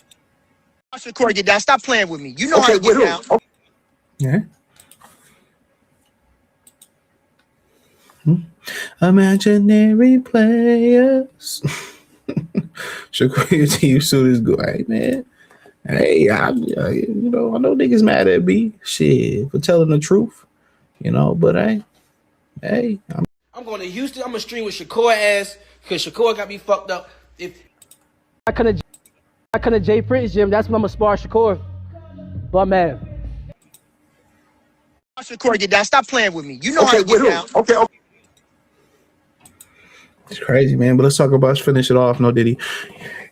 Shakur, get down. Stop playing with me. You know how to get down. Yeah. Imaginary players. Shakur, your team soon as good. Hey, man. Hey, I know niggas mad at me. Shit, for telling the truth. You know, but hey. I'm going to Houston. I'm going to stream with Shakur ass because Shakur got me fucked up. If I come to Jay Prince gym, that's when I'm going to spar Shakur. But, man. Shakur, get down. Stop playing with me. You know how to get down. Okay. It's crazy, man. But let's finish it off. No Diddy.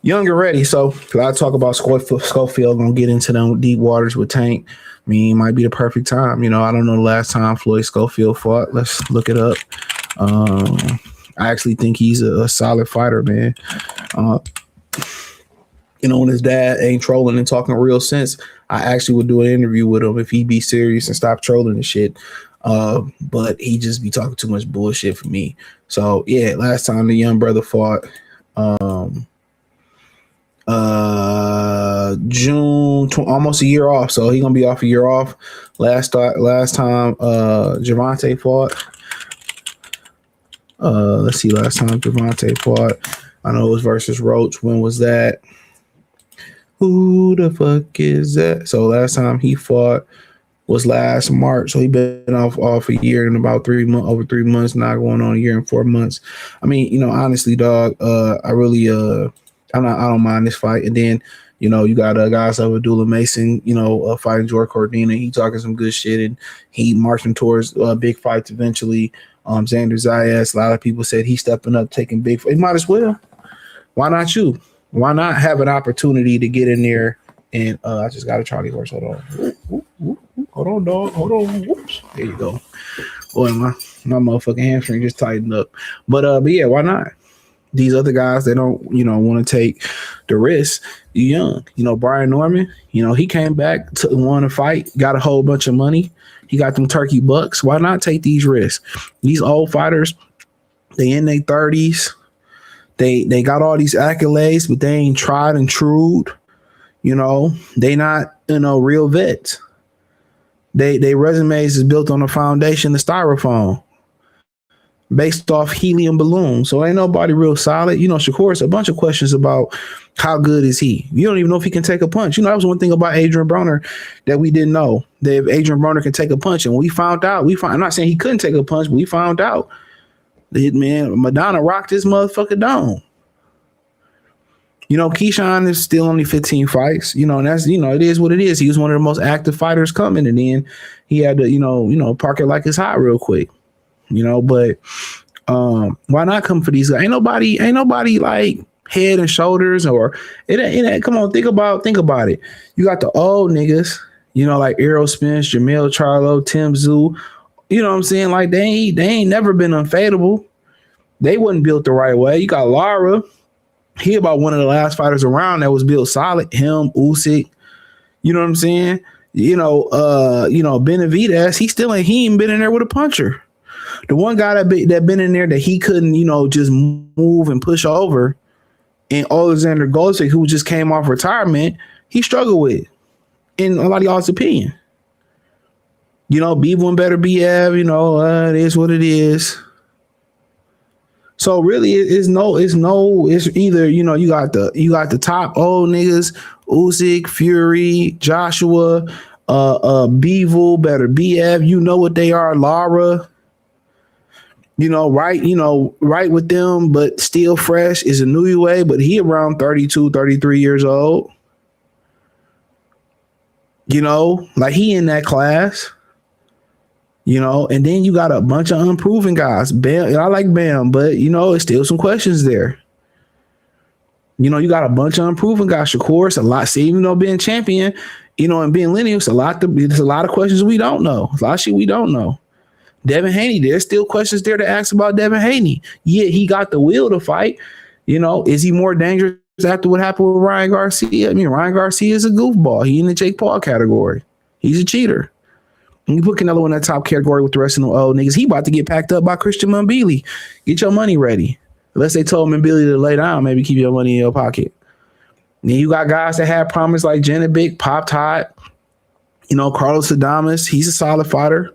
Young and ready. So I talk about Schofield. Gonna get into them deep waters with Tank. I mean, it might be the perfect time. You know, I don't know the last time Floyd Schofield fought. Let's look it up. I actually think he's a solid fighter, man. You know, when his dad ain't trolling and talking real sense, I actually would do an interview with him if he'd be serious and stop trolling and shit. But he just be talking too much bullshit for me. So yeah, last time the young brother fought, June, almost a year off. So he gonna be off a year off. Last time Javante fought. Let's see. Last time Javante fought, I know it was versus Roach. When was that? Who the fuck is that? So last time he fought was last March. So he been off a year and about 3 months, over 3 months, now going on a year and 4 months. I mean, you know, honestly, dog, I don't mind this fight. And then, you know, you got guys like Abdullah Mason, you know, fighting George Cordina. He talking some good shit and he marching towards big fights eventually. Xander Zayas, a lot of people said he's stepping up, taking big fights. He might as well. Why not you? Why not have an opportunity to get in there? And I just got a Charlie horse. Hold on. Hold on, dog. Hold on. Whoops. There you go. Boy, my motherfucking hamstring just tightened up. But yeah, why not? These other guys, they don't, you know, want to take the risk. You're young. You know, Brian Norman, you know, he came back, won a fight, got a whole bunch of money. He got them turkey bucks. Why not take these risks? These old fighters, they in their 30s. They got all these accolades, but they ain't tried and trued. You know, they not, you know, real vets. They resumes is built on a foundation of styrofoam based off helium balloons. So ain't nobody real solid. You know, Shakur's a bunch of questions about how good is he. You don't even know if he can take a punch. You know, that was one thing about Adrian Broner that we didn't know. That if Adrian Broner can take a punch, and we found out, I'm not saying he couldn't take a punch, but we found out that, man, Madonna rocked this motherfucker down. You know, Keyshawn is still only 15 fights, you know, and that's, you know, it is what it is. He was one of the most active fighters coming, and then he had to, you know, park it like it's hot real quick. But why not come for these guys? Ain't nobody like head and shoulders or it ain't. Come on, think about it. You got the old niggas, like Errol Spence, Jamel Charlo, Tim Zoo. You know what I'm saying? Like they ain't never been unfadable. They wasn't built the right way. You got Lara. He about one of the last fighters around that was built solid. Him, Usyk. You know what I'm saying? Benavidez, he ain't been in there with a puncher. The one guy that been in there that he couldn't, just move and push over, and Alexander Gosek, who just came off retirement, he struggled with, in a lot of y'all's opinion. Bivol better BF, it is what it is. So really, it's either, you got the top old niggas, Usyk, Fury, Joshua, Bivol better BF, what they are, Lara. Right with them, but still fresh is a Inoue, but he around 32, 33 years old. Like he in that class. And then you got a bunch of unproven guys. Bam, I like Bam, but it's still some questions there. You got a bunch of unproven guys. Shakur, it's a lot. Even though being champion, and being lineal, it's a lot of questions we don't know. A lot of shit we don't know. Devin Haney, there's still questions there to ask about Devin Haney. Yeah, he got the will to fight. Is he more dangerous after what happened with Ryan Garcia? I mean, Ryan Garcia is a goofball. He in the Jake Paul category. He's a cheater. And you put Canelo in that top category with the rest of them old niggas. He about to get packed up by Christian Mbili. Get your money ready. Unless they told Mbili to lay down, maybe keep your money in your pocket. And then you got guys that have promise like Janovic, Pop Todd, Carlos Adames. He's a solid fighter.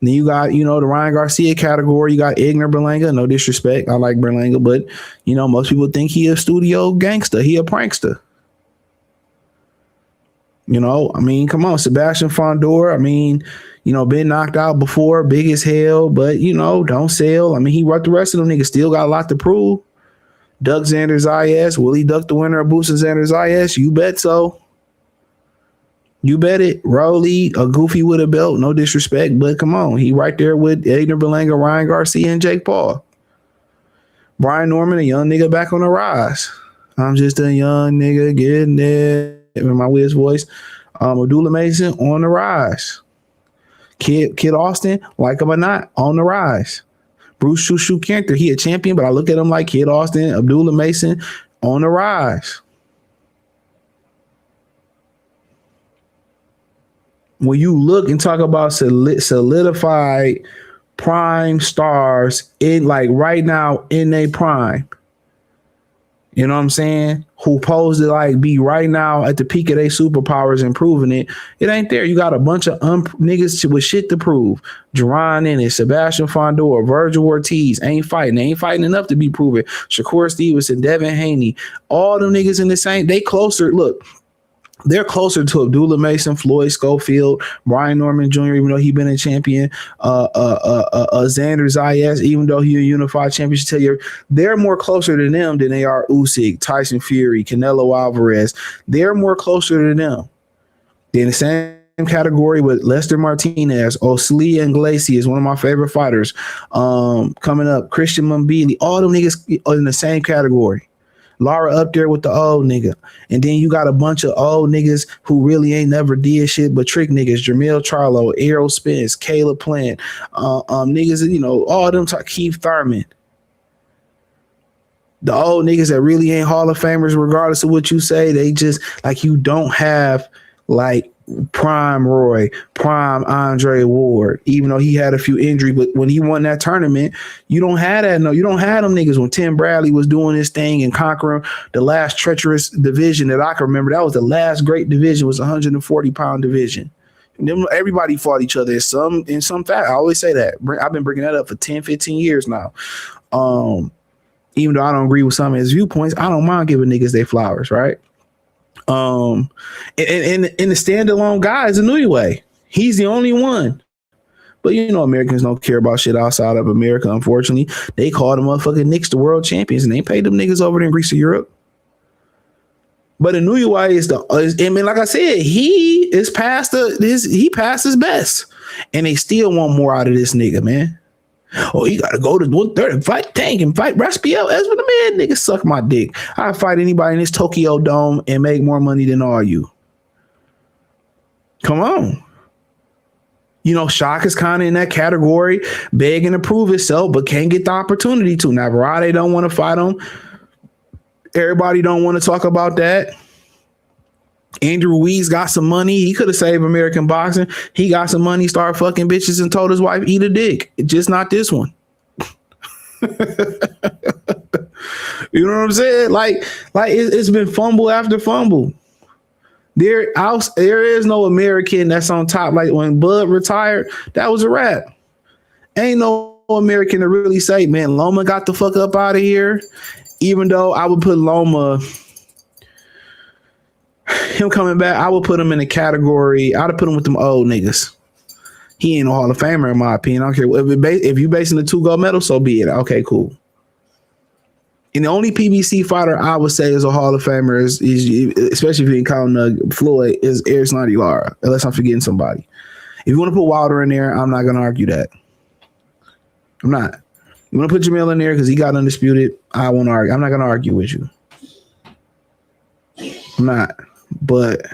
And then you got, the Ryan Garcia category. You got Ignar Berlanga. No disrespect. I like Berlanga, but, most people think he a studio gangster. He a prankster. Come on, Sebastian Fondor. Been knocked out before, big as hell, but don't sell. He worked the rest of them niggas, still got a lot to prove. Doug Xander Zayas, will he duck the winner of Boots and Xander Zayas? You bet so. You bet it. Rowley, a goofy with a belt, no disrespect, but come on, he right there with Ignar Berlanga, Ryan Garcia, and Jake Paul. Brian Norman, a young nigga back on the rise. I'm just a young nigga getting there. In my Wiz voice, Abdullah Mason on the rise. Kid Austin, like him or not, on the rise. Bruce Shushu Kenter, he a champion, but I look at him like Kid Austin, Abdullah Mason on the rise. When you look and talk about solidified prime stars in like right now in their prime, you know what I'm saying? Who pose to like be right now at the peak of their superpowers and proving it. It ain't there. You got a bunch of niggas with shit to prove. Jerron Ennis, Sebastian Fondor, Virgil Ortiz ain't fighting. They ain't fighting enough to be proven. Shakur Stevenson, Devin Haney, all them niggas in the same. They closer. Look, they're closer to Abdullah Mason, Floyd Schofield, Brian Norman Jr., even though he been a champion, Xander Zayas, even though he a unified championship player. They're more closer to them than they are Usyk, Tyson Fury, Canelo Alvarez. They're more closer to them. They're in the same category with Lester Martinez, Osli Iglesias, one of my favorite fighters. Coming up, Christian Mbili, all them niggas are in the same category. Lara up there with the old nigga. And then you got a bunch of old niggas who really ain't never did shit but trick niggas. Jamel Charlo, Errol Spence, Caleb Plant, niggas, all them Keith Thurman. The old niggas that really ain't Hall of Famers, regardless of what you say, they just like you don't have like prime Roy, prime Andre Ward, even though he had a few injuries, but when he won that tournament, you don't have that. No, you don't have them niggas when Tim Bradley was doing his thing and conquering the last treacherous division that I can remember. That was the last great division, was 140-pound division. And then everybody fought each other in some fact. I always say that. I've been bringing that up for 10, 15 years now. Even though I don't agree with some of his viewpoints, I don't mind giving niggas their flowers, right? And the standalone guy is Inoue. He's the only one. But Americans don't care about shit outside of America, unfortunately. They called the motherfucking Knicks the world champions, and they paid them niggas over there in Greece or Europe. But Inoue is like I said, he is past he passed his best. And they still want more out of this nigga, man. Oh, you gotta go to 130 and fight Tank and fight Raspiel. As for the man, nigga, suck my dick. I'd fight anybody in this Tokyo Dome and make more money than all you. Come on. You know, Shock is kind of in that category, begging to prove itself, but can't get the opportunity to. Now, Verade don't want to fight him. Everybody don't want to talk about that. Andrew Ruiz got some money. He could have saved American boxing. He got some money, started fucking bitches, and told his wife, eat a dick. Just not this one. You know what I'm saying? Like it's been fumble after fumble. There is no American that's on top. Like when Bud retired, that was a wrap. Ain't no American to really say, man, Loma got the fuck up out of here. Even though I would put Loma, him coming back, I would put him in a category. I'd have put him with them old niggas. He ain't no Hall of Famer in my opinion. I don't care if you basing the 2 gold medals, so be it. Okay, cool. And the only PBC fighter I would say is a Hall of Famer is especially if you ain't calling Floyd, is Erislandy Lara, unless I'm forgetting somebody. If you want to put Wilder in there, I'm not going to argue that. I'm not. You want to put Jamil in there because he got undisputed, I won't argue. I'm not going to argue with you. I'm not. But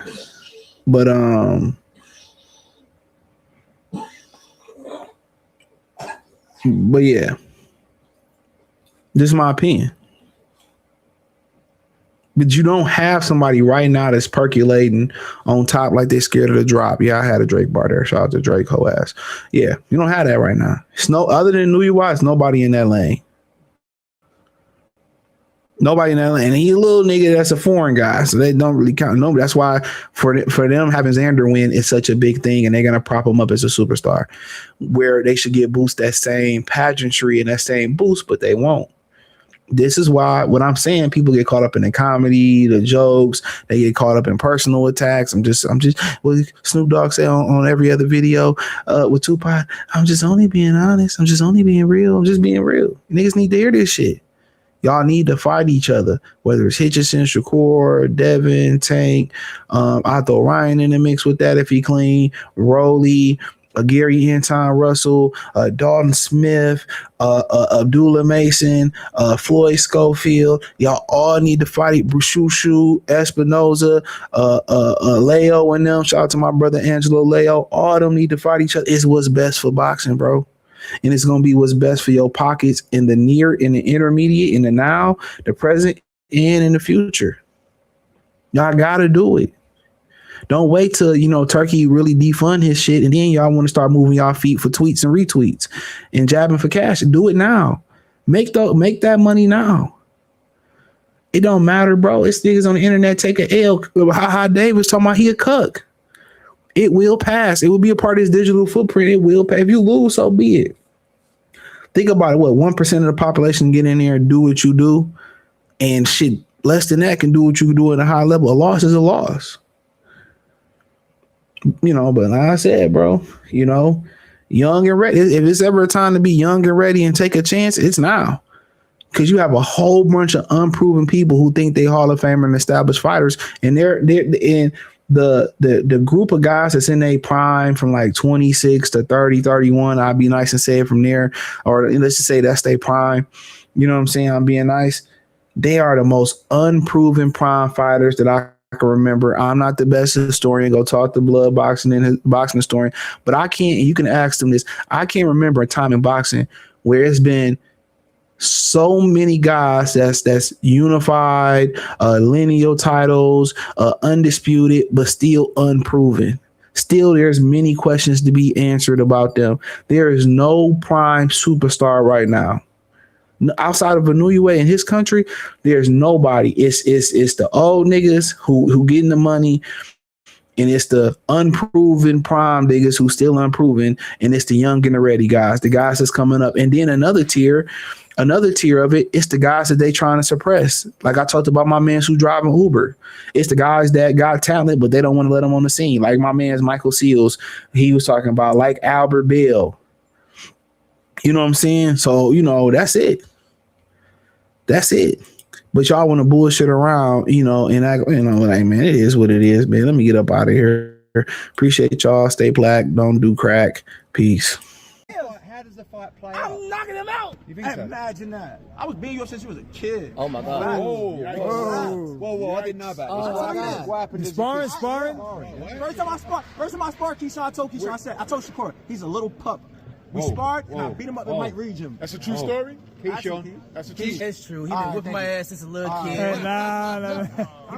yeah. This is my opinion. But you don't have somebody right now that's percolating on top like they're scared of the drop. Yeah, I had a Drake bar there. Shout out to Drake ho ass. Yeah, you don't have that right now. It's no other than New York, it's nobody in that lane. Nobody in that lane. And he's a little nigga that's a foreign guy, so they don't really count. No, that's why for them having Xander win is such a big thing, and they're gonna prop him up as a superstar. Where they should give Boost that same pageantry and that same boost, but they won't. This is why what I'm saying, people get caught up in the comedy, the jokes, they get caught up in personal attacks. I'm just what Snoop Dogg say on every other video with Tupac. I'm just only being honest. I'm just only being real. I'm just being real. Niggas need to hear this shit. Y'all need to fight each other, whether it's Hitchison, Shakur, Devin, Tank. I throw Ryan in the mix with that if he clean. Rolly, Gary Anton Russell, Dalton Smith, Abdullah Mason, Floyd Schofield. Y'all all need to fight. Brushushu, Espinoza, Leo and them. Shout out to my brother Angelo Leo. All of them need to fight each other. It's what's best for boxing, bro. And it's going to be what's best for your pockets in the near, in the intermediate, in the now, the present, and in the future. Y'all got to do it. Don't wait till, Turkey really defund his shit and then y'all want to start moving y'all feet for tweets and retweets and jabbing for cash. Do it now. Make that money now. It don't matter, bro. It's niggas on the internet take an L. Ha Davis talking about he a cuck. It will pass. It will be a part of his digital footprint. It will pass. If you lose, so be it. Think about it. What, 1% of the population get in there and do what you do, and shit less than that can do what you can do at a high level. A loss is a loss. But like I said, bro, young and ready. If it's ever a time to be young and ready and take a chance, it's now. Because you have a whole bunch of unproven people who think they Hall of Famer and established fighters, and they're in the group of guys that's in their prime from like 26 to 30, 31. I'd be nice and say it from there, or let's just say that's their prime. You know what I'm saying? I'm being nice. They are the most unproven prime fighters that I can remember. I'm not the best historian. Go talk to Blood Boxing and his boxing historian, but I can't. You can ask them this. I can't remember a time in boxing where it's been so many guys that's unified, lineal titles, undisputed, but still unproven. Still, there's many questions to be answered about them. There is no prime superstar right now. Outside of Inoue in his country, there's nobody. It's the old niggas who getting the money, and it's the unproven prime niggas who still unproven, and it's the young and the ready guys, the guys that's coming up. And then another tier of it, it's the guys that they trying to suppress. Like I talked about my man who driving Uber. It's the guys that got talent, but they don't want to let them on the scene. Like my man's Michael Seals, he was talking about, like Albert Bell. You know what I'm saying? So, that's it. That's it. But y'all want to bullshit around, and like, man, it is what it is, man. Let me get up out of here. Appreciate y'all. Stay black. Don't do crack. Peace. How does the play I'm knocking him out. You think so? Imagine that. I was beating you up since you was a kid. Oh my God. Whoa, I didn't know about this. What happened? Sparring? First time I sparred Keyshawn, I told Keyshawn, I told Shakur, he's a little pup. We sparred and I beat him up in Mike Reed gym. That's a true story? Keyshawn. That's a true story. It's true. He been whipping my ass since a little kid. Nah.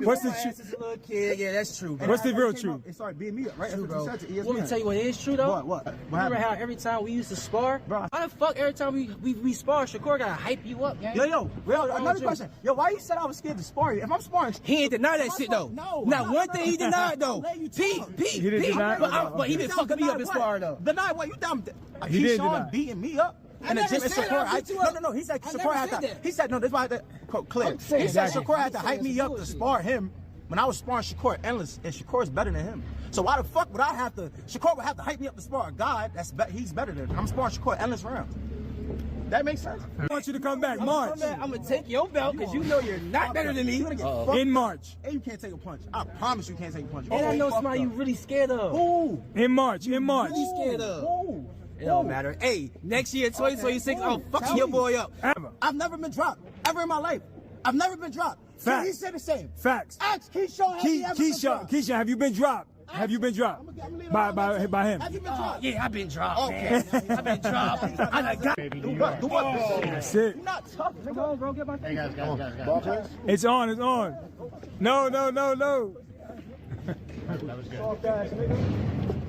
What's the truth? Since a little kid. Yeah, that's true. Bro. What's the real truth? It started beating me up, right? True, bro. That's what you said to ESPN. Let me tell you what is true though. What? Remember how every time we used to spar, bro? How the fuck every time we spar, Shakur gotta hype you up, gang? Yo, another question. Yo, why you said I was scared to spar you? If I'm sparring, he ain't deny that shit though. No, not one thing he denied though. Pete. He didn't deny. But he been fucking me up in spar though. Deny what? You dumb? He didn't deny. Keyshawn beating me up. And the gym, Shakur, no. He said Shakur had to. He said no. This is why I had to quote clear. He said Shakur had to hype me up to spar him. When I was sparring Shakur endless, and Shakur is better than him. So why the fuck would I have to? Shakur would have to hype me up to spar a guy he's better than. I'm sparring Shakur endless rounds. That makes sense. I want you to come back March. I'm gonna take your belt because you know you're not better than me. In March. And you can't take a punch. I promise you can't take a punch. And I know somebody you really scared of. Who? In March. Really scared of. Who? It don't matter. Hey, next year, 2026, I'm fucking your boy up. I've never been dropped ever in my life. I've never been dropped. Facts. So he said the same. Facts. Ask Keyshawn. Keyshawn, have you been dropped? Have you been dropped by him? Have you been dropped? Yeah, I've been dropped, man. I've been dropped. I done got That's it. You're not tough. Come on, bro. Get my Hey, guys. It's on. No. Soft ass nigga.